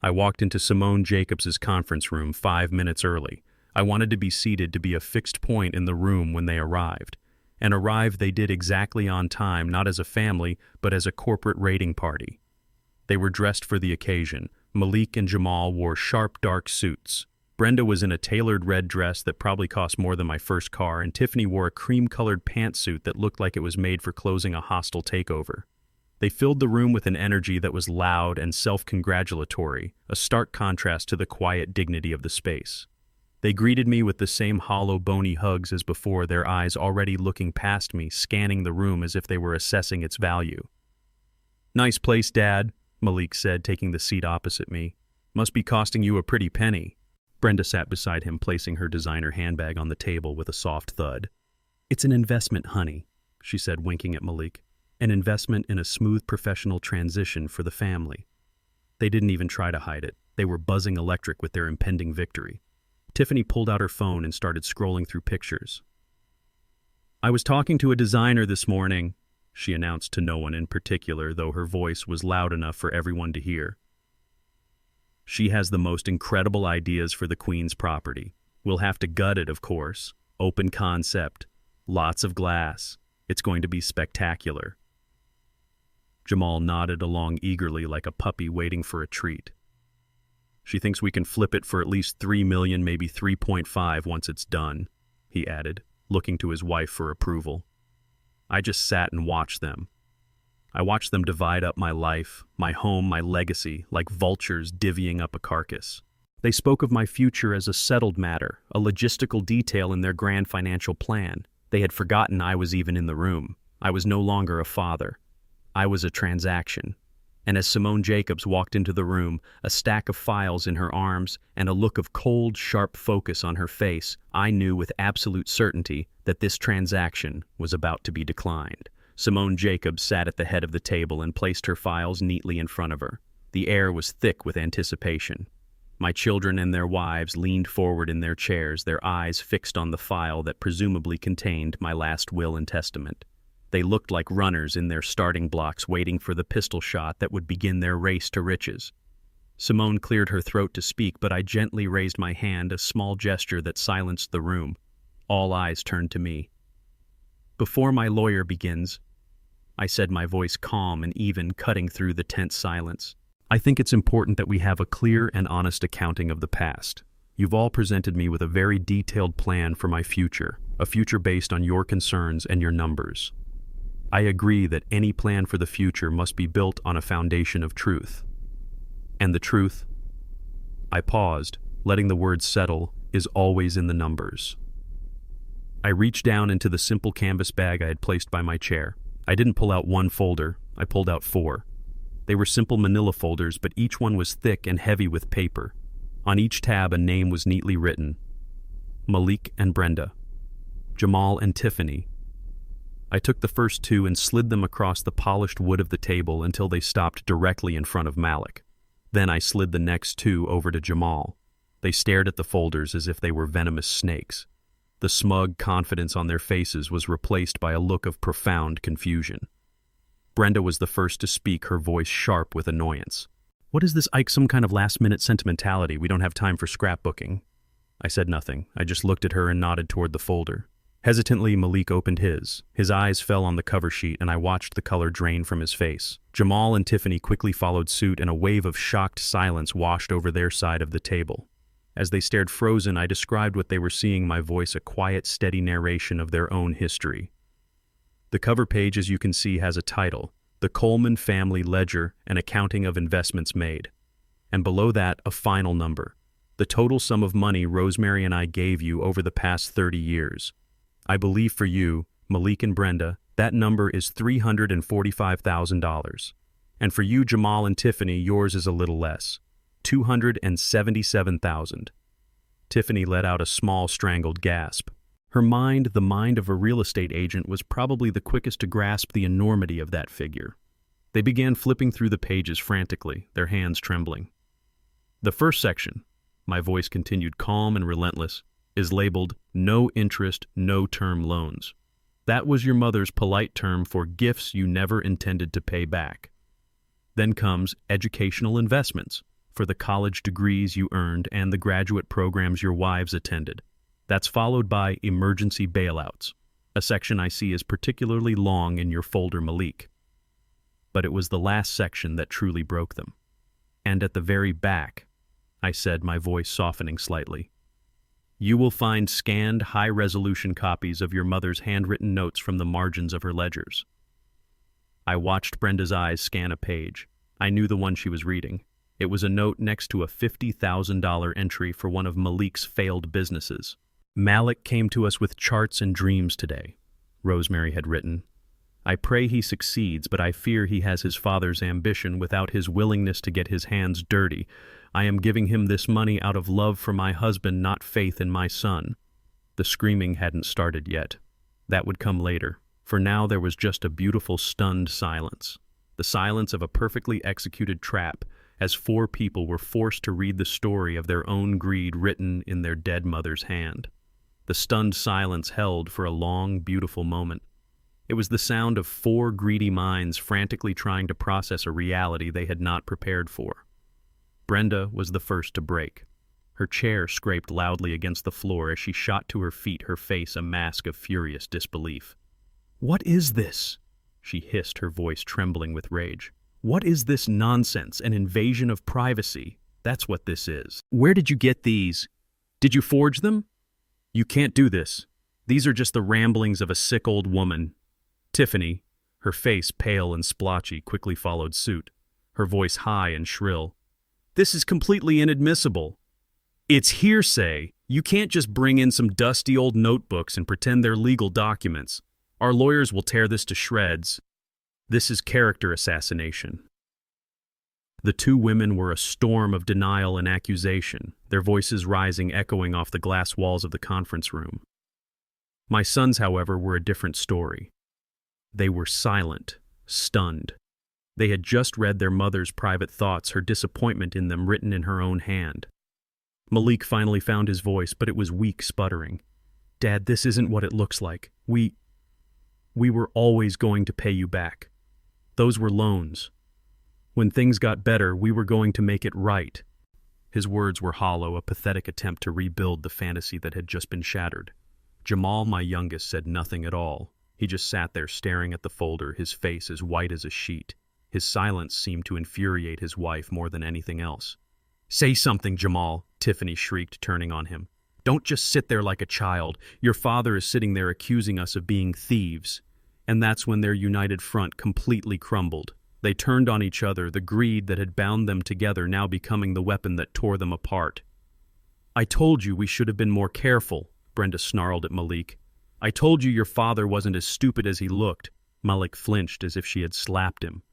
I walked into Simone Jacobs's conference room 5 minutes early. I wanted to be seated to be a fixed point in the room when they arrived. And arrive they did exactly on time, not as a family, but as a corporate raiding party. They were dressed for the occasion. Malik and Jamal wore sharp, dark suits. Brenda was in a tailored red dress that probably cost more than my first car, and Tiffany wore a cream-colored pantsuit that looked like it was made for closing a hostile takeover. They filled the room with an energy that was loud and self-congratulatory, a stark contrast to the quiet dignity of the space. They greeted me with the same hollow, bony hugs as before, their eyes already looking past me, scanning the room as if they were assessing its value. "Nice place, Dad," Malik said, taking the seat opposite me. "Must be costing you a pretty penny." Brenda sat beside him, placing her designer handbag on the table with a soft thud. "It's an investment, honey," she said, winking at Malik. "An investment in a smooth professional transition for the family." They didn't even try to hide it. They were buzzing electric with their impending victory. Tiffany pulled out her phone and started scrolling through pictures. "I was talking to a designer this morning," she announced to no one in particular, though her voice was loud enough for everyone to hear. "She has the most incredible ideas for the Queen's property. We'll have to gut it, of course. Open concept. Lots of glass. It's going to be spectacular." Jamal nodded along eagerly like a puppy waiting for a treat. "She thinks we can flip it for at least 3 million, maybe 3.5 once it's done," he added, looking to his wife for approval. I just sat and watched them. I watched them divide up my life, my home, my legacy, like vultures divvying up a carcass. They spoke of my future as a settled matter, a logistical detail in their grand financial plan. They had forgotten I was even in the room. I was no longer a father. I was a transaction. And as Simone Jacobs walked into the room, a stack of files in her arms and a look of cold, sharp focus on her face, I knew with absolute certainty that this transaction was about to be declined. Simone Jacobs sat at the head of the table and placed her files neatly in front of her. The air was thick with anticipation. My children and their wives leaned forward in their chairs, their eyes fixed on the file that presumably contained my last will and testament. They looked like runners in their starting blocks waiting for the pistol shot that would begin their race to riches. Simone cleared her throat to speak, but I gently raised my hand, a small gesture that silenced the room. All eyes turned to me. "Before my lawyer begins," I said, my voice calm and even, cutting through the tense silence, "I think it's important that we have a clear and honest accounting of the past. You've all presented me with a very detailed plan for my future, a future based on your concerns and your numbers. I agree that any plan for the future must be built on a foundation of truth. And the truth," I paused, letting the words settle, "is always in the numbers." I reached down into the simple canvas bag I had placed by my chair. I didn't pull out one folder, I pulled out 4. They were simple manila folders, but each one was thick and heavy with paper. On each tab a name was neatly written. Malik and Brenda. Jamal and Tiffany. I took the first 2 and slid them across the polished wood of the table until they stopped directly in front of Malik. Then I slid the next 2 over to Jamal. They stared at the folders as if they were venomous snakes. The smug confidence on their faces was replaced by a look of profound confusion. Brenda was the first to speak, her voice sharp with annoyance. "What is this, Ike, some kind of last-minute sentimentality? We don't have time for scrapbooking." I said nothing. I just looked at her and nodded toward the folder. Hesitantly, Malik opened his. His eyes fell on the cover sheet, and I watched the color drain from his face. Jamal and Tiffany quickly followed suit, and a wave of shocked silence washed over their side of the table. As they stared frozen, I described what they were seeing, my voice a quiet, steady narration of their own history. The cover page, as you can see, has a title, The Coleman Family Ledger, an Accounting of Investments Made. And below that, a final number, the total sum of money Rosemary and I gave you over the past 30 years. I believe for you, Malik and Brenda, that number is $345,000. And for you, Jamal and Tiffany, yours is a little less, $277,000. Tiffany let out a small, strangled gasp. Her mind, the mind of a real estate agent, was probably the quickest to grasp the enormity of that figure. They began flipping through the pages frantically, their hands trembling. The first section, my voice continued calm and relentless, is labeled No Interest, No Term Loans. That was your mother's polite term for gifts you never intended to pay back. Then comes Educational Investments, for the college degrees you earned and the graduate programs your wives attended. That's followed by Emergency Bailouts, a section I see is particularly long in your folder, Malik. But it was the last section that truly broke them. And at the very back, I said, my voice softening slightly, you will find scanned, high-resolution copies of your mother's handwritten notes from the margins of her ledgers. I watched Brenda's eyes scan a page. I knew the one she was reading. It was a note next to a $50,000 entry for one of Malik's failed businesses. Malik came to us with charts and dreams today, Rosemary had written. I pray he succeeds, but I fear he has his father's ambition without his willingness to get his hands dirty. I am giving him this money out of love for my husband, not faith in my son. The screaming hadn't started yet. That would come later. For now there was just a beautiful, stunned silence. The silence of a perfectly executed trap, as four people were forced to read the story of their own greed written in their dead mother's hand. The stunned silence held for a long, beautiful moment. It was the sound of four greedy minds frantically trying to process a reality they had not prepared for. Brenda was the first to break. Her chair scraped loudly against the floor as she shot to her feet, her face a mask of furious disbelief. "What is this?" she hissed, her voice trembling with rage. "What is this nonsense? An invasion of privacy? That's what this is. Where did you get these? Did you forge them? You can't do this. These are just the ramblings of a sick old woman." Tiffany, her face pale and splotchy, quickly followed suit, her voice high and shrill. "This is completely inadmissible. It's hearsay. You can't just bring in some dusty old notebooks and pretend they're legal documents. Our lawyers will tear this to shreds. This is character assassination." The two women were a storm of denial and accusation, their voices rising, echoing off the glass walls of the conference room. My sons, however, were a different story. They were silent, stunned. They had just read their mother's private thoughts, her disappointment in them written in her own hand. Malik finally found his voice, but it was weak, sputtering. "Dad, this isn't what it looks like. We were always going to pay you back. Those were loans. When things got better, we were going to make it right." His words were hollow, a pathetic attempt to rebuild the fantasy that had just been shattered. Jamal, my youngest, said nothing at all. He just sat there staring at the folder, his face as white as a sheet. His silence seemed to infuriate his wife more than anything else. "Say something, Jamal," Tiffany shrieked, turning on him. "Don't just sit there like a child. Your father is sitting there accusing us of being thieves." And that's when their united front completely crumbled. They turned on each other, the greed that had bound them together now becoming the weapon that tore them apart. "I told you we should have been more careful," Brenda snarled at Malik. "I told you your father wasn't as stupid as he looked." Malik flinched as if she had slapped him.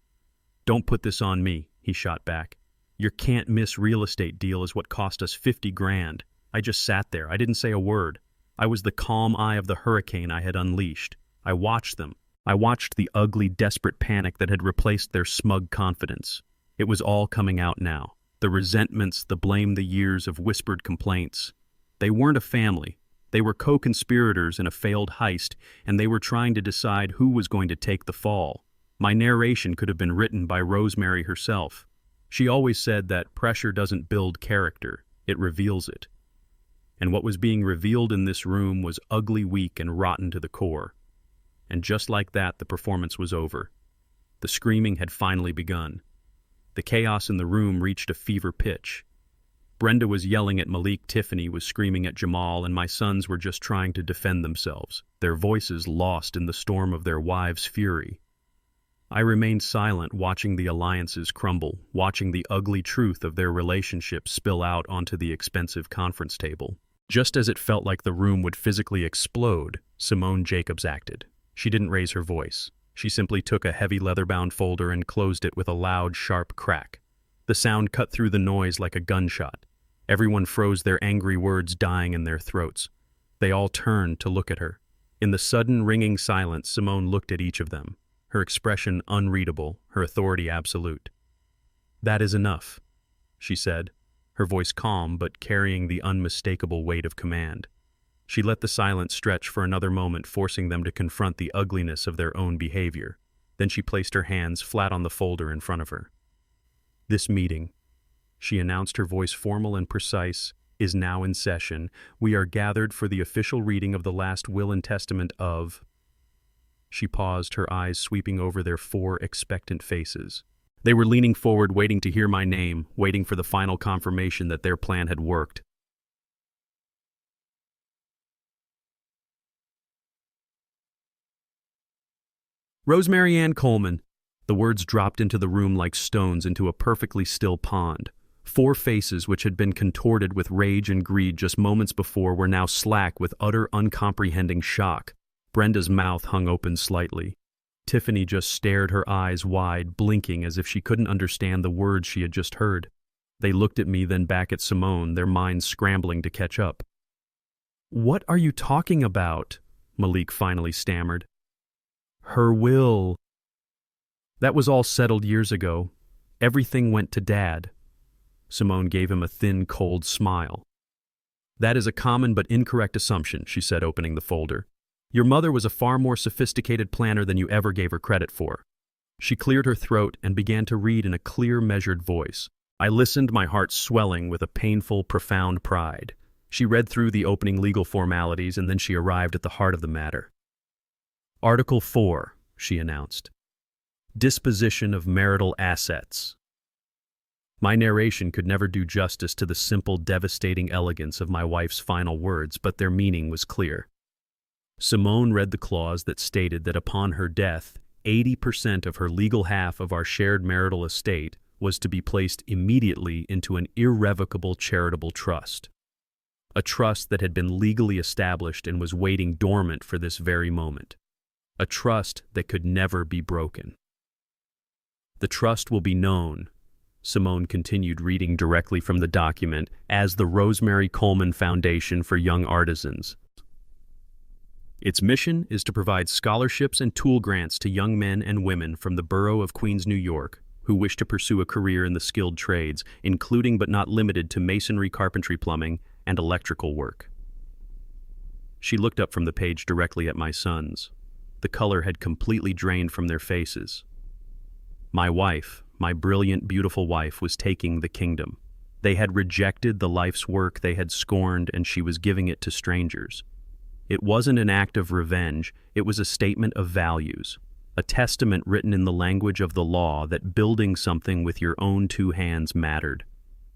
"Don't put this on me," he shot back. "Your can't-miss real estate deal is what cost us $50,000. I just sat there. I didn't say a word. I was the calm eye of the hurricane I had unleashed. I watched them. I watched the ugly, desperate panic that had replaced their smug confidence. It was all coming out now. The resentments, the blame, the years of whispered complaints. They weren't a family. They were co-conspirators in a failed heist, and they were trying to decide who was going to take the fall. My narration could have been written by Rosemary herself. She always said that pressure doesn't build character, it reveals it. And what was being revealed in this room was ugly, weak, and rotten to the core. And just like that, the performance was over. The screaming had finally begun. The chaos in the room reached a fever pitch. Brenda was yelling at Malik, Tiffany was screaming at Jamal, and my sons were just trying to defend themselves, their voices lost in the storm of their wives' fury. I remained silent, watching the alliances crumble, watching the ugly truth of their relationship spill out onto the expensive conference table. Just as it felt like the room would physically explode, Simone Jacobs acted. She didn't raise her voice. She simply took a heavy leather-bound folder and closed it with a loud, sharp crack. The sound cut through the noise like a gunshot. Everyone froze, their angry words dying in their throats. They all turned to look at her. In the sudden, ringing silence, Simone looked at each of them, her expression unreadable, her authority absolute. "That is enough," she said, her voice calm but carrying the unmistakable weight of command. She let the silence stretch for another moment, forcing them to confront the ugliness of their own behavior. Then she placed her hands flat on the folder in front of her. "This meeting," she announced, her voice formal and precise, "is now in session. We are gathered for the official reading of the last will and testament of—" She paused, her eyes sweeping over their 4 expectant faces. They were leaning forward, waiting to hear my name, waiting for the final confirmation that their plan had worked. "Rosemary Ann Coleman." The words dropped into the room like stones into a perfectly still pond. 4 faces which had been contorted with rage and greed just moments before were now slack with utter uncomprehending shock. Brenda's mouth hung open slightly. Tiffany just stared, her eyes wide, blinking as if she couldn't understand the words she had just heard. They looked at me, then back at Simone, their minds scrambling to catch up. "What are you talking about?" Malik finally stammered. "Her will." "That was all settled years ago. Everything went to Dad." Simone gave him a thin, cold smile. "That is a common but incorrect assumption," she said, opening the folder. "Your mother was a far more sophisticated planner than you ever gave her credit for." She cleared her throat and began to read in a clear, measured voice. I listened, my heart swelling with a painful, profound pride. She read through the opening legal formalities, and then she arrived at the heart of the matter. "Article 4, she announced. "Disposition of marital assets." My narration could never do justice to the simple, devastating elegance of my wife's final words, but their meaning was clear. Simone read the clause that stated that upon her death, 80% of her legal half of our shared marital estate was to be placed immediately into an irrevocable charitable trust. A trust that had been legally established and was waiting dormant for this very moment. A trust that could never be broken. "The trust will be known," Simone continued, reading directly from the document, "as the Rosemary Coleman Foundation for Young Artisans. Its mission is to provide scholarships and tool grants to young men and women from the borough of Queens, New York, who wish to pursue a career in the skilled trades, including but not limited to masonry, carpentry, plumbing, and electrical work." She looked up from the page directly at my sons. The color had completely drained from their faces. My wife, my brilliant, beautiful wife, was taking the kingdom. They had rejected the life's work they had scorned, and she was giving it to strangers. It wasn't an act of revenge, it was a statement of values, a testament written in the language of the law that building something with your own 2 hands mattered.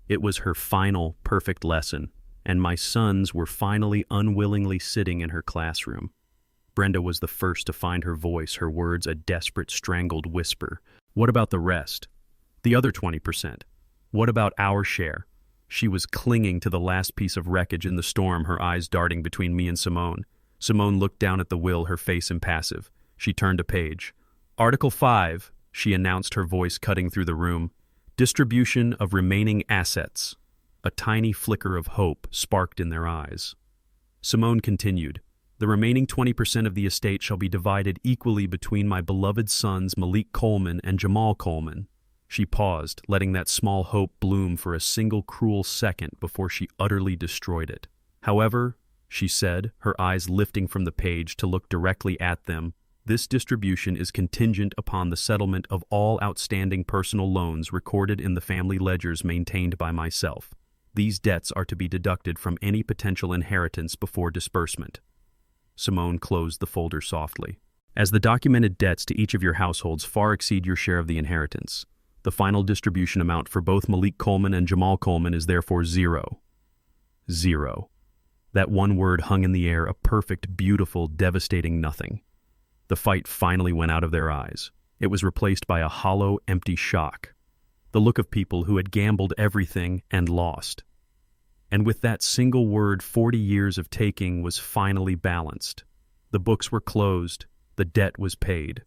It was her final, perfect lesson, and my sons were finally unwillingly sitting in her classroom. Brenda was the first to find her voice, her words a desperate, strangled whisper. "What about the rest? The other 20%? What about our share?" She was clinging to the last piece of wreckage in the storm, her eyes darting between me and Simone. Simone looked down at the will, her face impassive. She turned a page. "Article 5, she announced, her voice cutting through the room. "Distribution of remaining assets." A tiny flicker of hope sparked in their eyes. Simone continued, "The remaining 20% of the estate shall be divided equally between my beloved sons Malik Coleman and Jamal Coleman." She paused, letting that small hope bloom for a single cruel second before she utterly destroyed it. "However," she said, her eyes lifting from the page to look directly at them. This distribution is contingent upon the settlement of all outstanding personal loans recorded in the family ledgers maintained by myself. These debts are to be deducted from any potential inheritance before disbursement. Simone closed the folder softly. As the documented debts to each of your households far exceed your share of the inheritance, the final distribution amount for both Malik Coleman and Jamal Coleman is therefore zero. Zero. That one word hung in the air, a perfect, beautiful, devastating nothing. The fight finally went out of their eyes. It was replaced by a hollow, empty shock. The look of people who had gambled everything and lost. And with that single word, 40 years of taking was finally balanced. The books were closed. The debt was paid.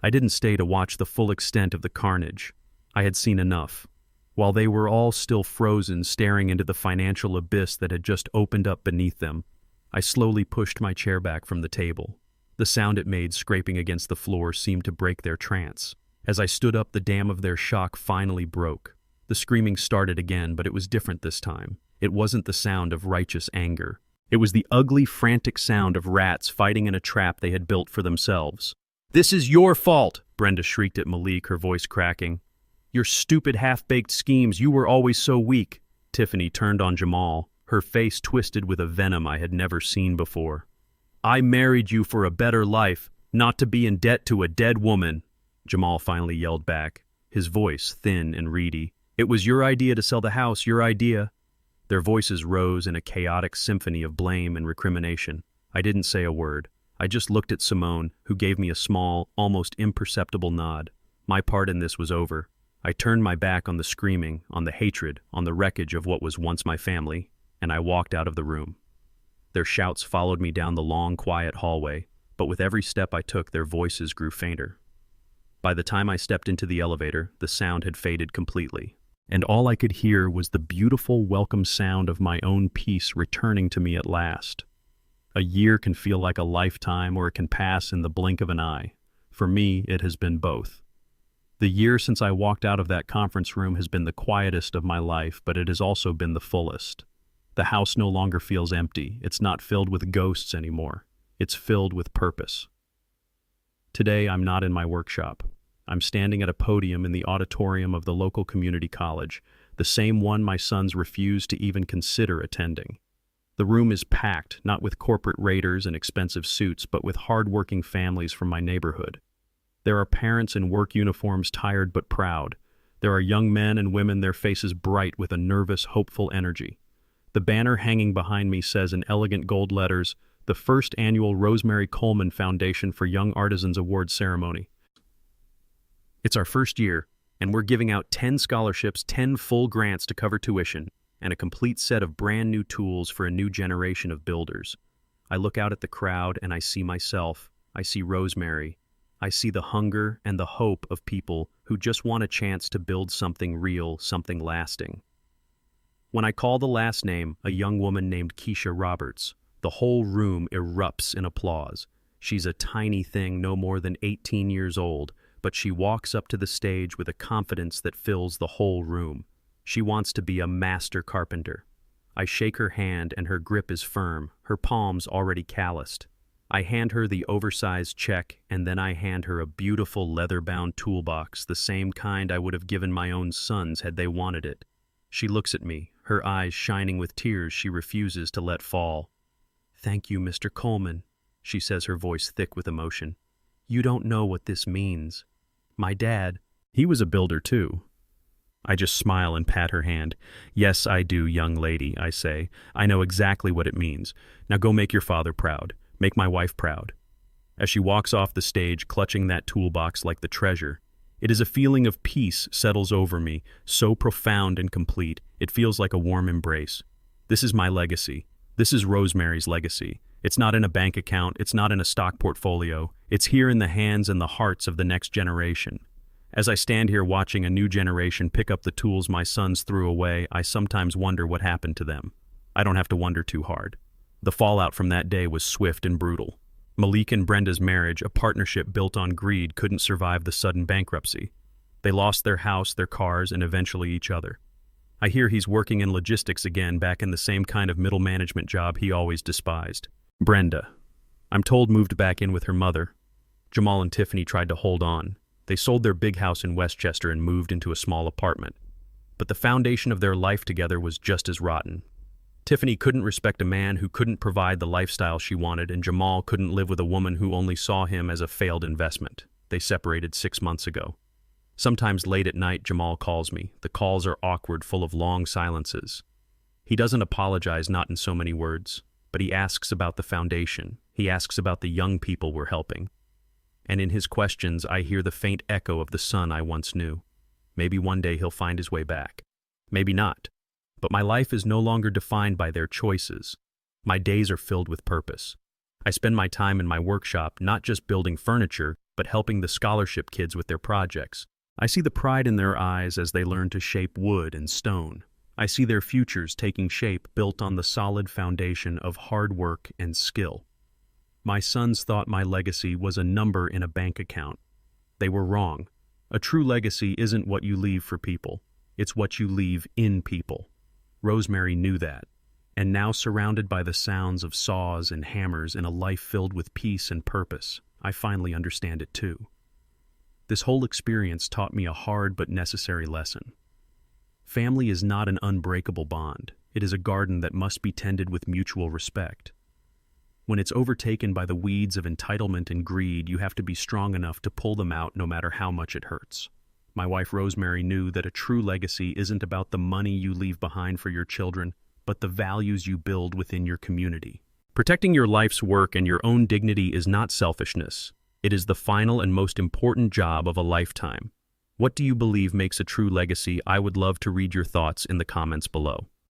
I didn't stay to watch the full extent of the carnage. I had seen enough. While they were all still frozen, staring into the financial abyss that had just opened up beneath them, I slowly pushed my chair back from the table. The sound it made scraping against the floor seemed to break their trance. As I stood up, the dam of their shock finally broke. The screaming started again, but it was different this time. It wasn't the sound of righteous anger. It was the ugly, frantic sound of rats fighting in a trap they had built for themselves. "This is your fault!" Brenda shrieked at Malik, her voice cracking. "Your stupid half-baked schemes, you were always so weak." Tiffany turned on Jamal, her face twisted with a venom I had never seen before. "I married you for a better life, not to be in debt to a dead woman," Jamal finally yelled back, his voice thin and reedy. "It was your idea to sell the house, your idea." Their voices rose in a chaotic symphony of blame and recrimination. I didn't say a word. I just looked at Simone, who gave me a small, almost imperceptible nod. My part in this was over. I turned my back on the screaming, on the hatred, on the wreckage of what was once my family, and I walked out of the room. Their shouts followed me down the long, quiet hallway, but with every step I took, their voices grew fainter. By the time I stepped into the elevator, the sound had faded completely, and all I could hear was the beautiful, welcome sound of my own peace returning to me at last. A year can feel like a lifetime, or it can pass in the blink of an eye. For me, it has been both. The year since I walked out of that conference room has been the quietest of my life, but it has also been the fullest. The house no longer feels empty. It's not filled with ghosts anymore. It's filled with purpose. Today, I'm not in my workshop. I'm standing at a podium in the auditorium of the local community college, the same one my sons refused to even consider attending. The room is packed, not with corporate raiders and expensive suits, but with hard-working families from my neighborhood. There are parents in work uniforms, tired but proud. There are young men and women, their faces bright with a nervous, hopeful energy. The banner hanging behind me says in elegant gold letters, "The first annual Rosemary Coleman Foundation for Young Artisans Award Ceremony." It's our first year, and we're giving out 10 scholarships, 10 full grants to cover tuition, and a complete set of brand new tools for a new generation of builders. I look out at the crowd and I see myself. I see Rosemary. I see the hunger and the hope of people who just want a chance to build something real, something lasting. When I call the last name, a young woman named Keisha Roberts, the whole room erupts in applause. She's a tiny thing, no more than 18 years old, but she walks up to the stage with a confidence that fills the whole room. She wants to be a master carpenter. I shake her hand and her grip is firm, her palms already calloused. I hand her the oversized check, and then I hand her a beautiful leather-bound toolbox, the same kind I would have given my own sons had they wanted it. She looks at me, her eyes shining with tears she refuses to let fall. "Thank you, Mr. Coleman," she says, her voice thick with emotion. "You don't know what this means. My dad, he was a builder too." I just smile and pat her hand. "Yes, I do, young lady," I say. "I know exactly what it means. Now go make your father proud. Make my wife proud." As she walks off the stage, clutching that toolbox like the treasure, it is a feeling of peace settles over me, so profound and complete, it feels like a warm embrace. This is my legacy. This is Rosemary's legacy. It's not in a bank account. It's not in a stock portfolio. It's here in the hands and the hearts of the next generation. As I stand here watching a new generation pick up the tools my sons threw away, I sometimes wonder what happened to them. I don't have to wonder too hard. The fallout from that day was swift and brutal. Malik and Brenda's marriage, a partnership built on greed, couldn't survive the sudden bankruptcy. They lost their house, their cars, and eventually each other. I hear he's working in logistics again, back in the same kind of middle management job he always despised. Brenda, I'm told, moved back in with her mother. Jamal and Tiffany tried to hold on. They sold their big house in Westchester and moved into a small apartment. But the foundation of their life together was just as rotten. Tiffany couldn't respect a man who couldn't provide the lifestyle she wanted, and Jamal couldn't live with a woman who only saw him as a failed investment. They separated 6 months ago. Sometimes late at night, Jamal calls me. The calls are awkward, full of long silences. He doesn't apologize, not in so many words, but he asks about the foundation. He asks about the young people we're helping. And in his questions, I hear the faint echo of the son I once knew. Maybe one day he'll find his way back. Maybe not. But my life is no longer defined by their choices. My days are filled with purpose. I spend my time in my workshop, not just building furniture, but helping the scholarship kids with their projects. I see the pride in their eyes as they learn to shape wood and stone. I see their futures taking shape, built on the solid foundation of hard work and skill. My sons thought my legacy was a number in a bank account. They were wrong. A true legacy isn't what you leave for people. It's what you leave in people. Rosemary knew that. And now, surrounded by the sounds of saws and hammers in a life filled with peace and purpose, I finally understand it too. This whole experience taught me a hard but necessary lesson. Family is not an unbreakable bond. It is a garden that must be tended with mutual respect. When it's overtaken by the weeds of entitlement and greed, you have to be strong enough to pull them out no matter how much it hurts. My wife Rosemary knew that a true legacy isn't about the money you leave behind for your children, but the values you build within your community. Protecting your life's work and your own dignity is not selfishness. It is the final and most important job of a lifetime. What do you believe makes a true legacy? I would love to read your thoughts in the comments below.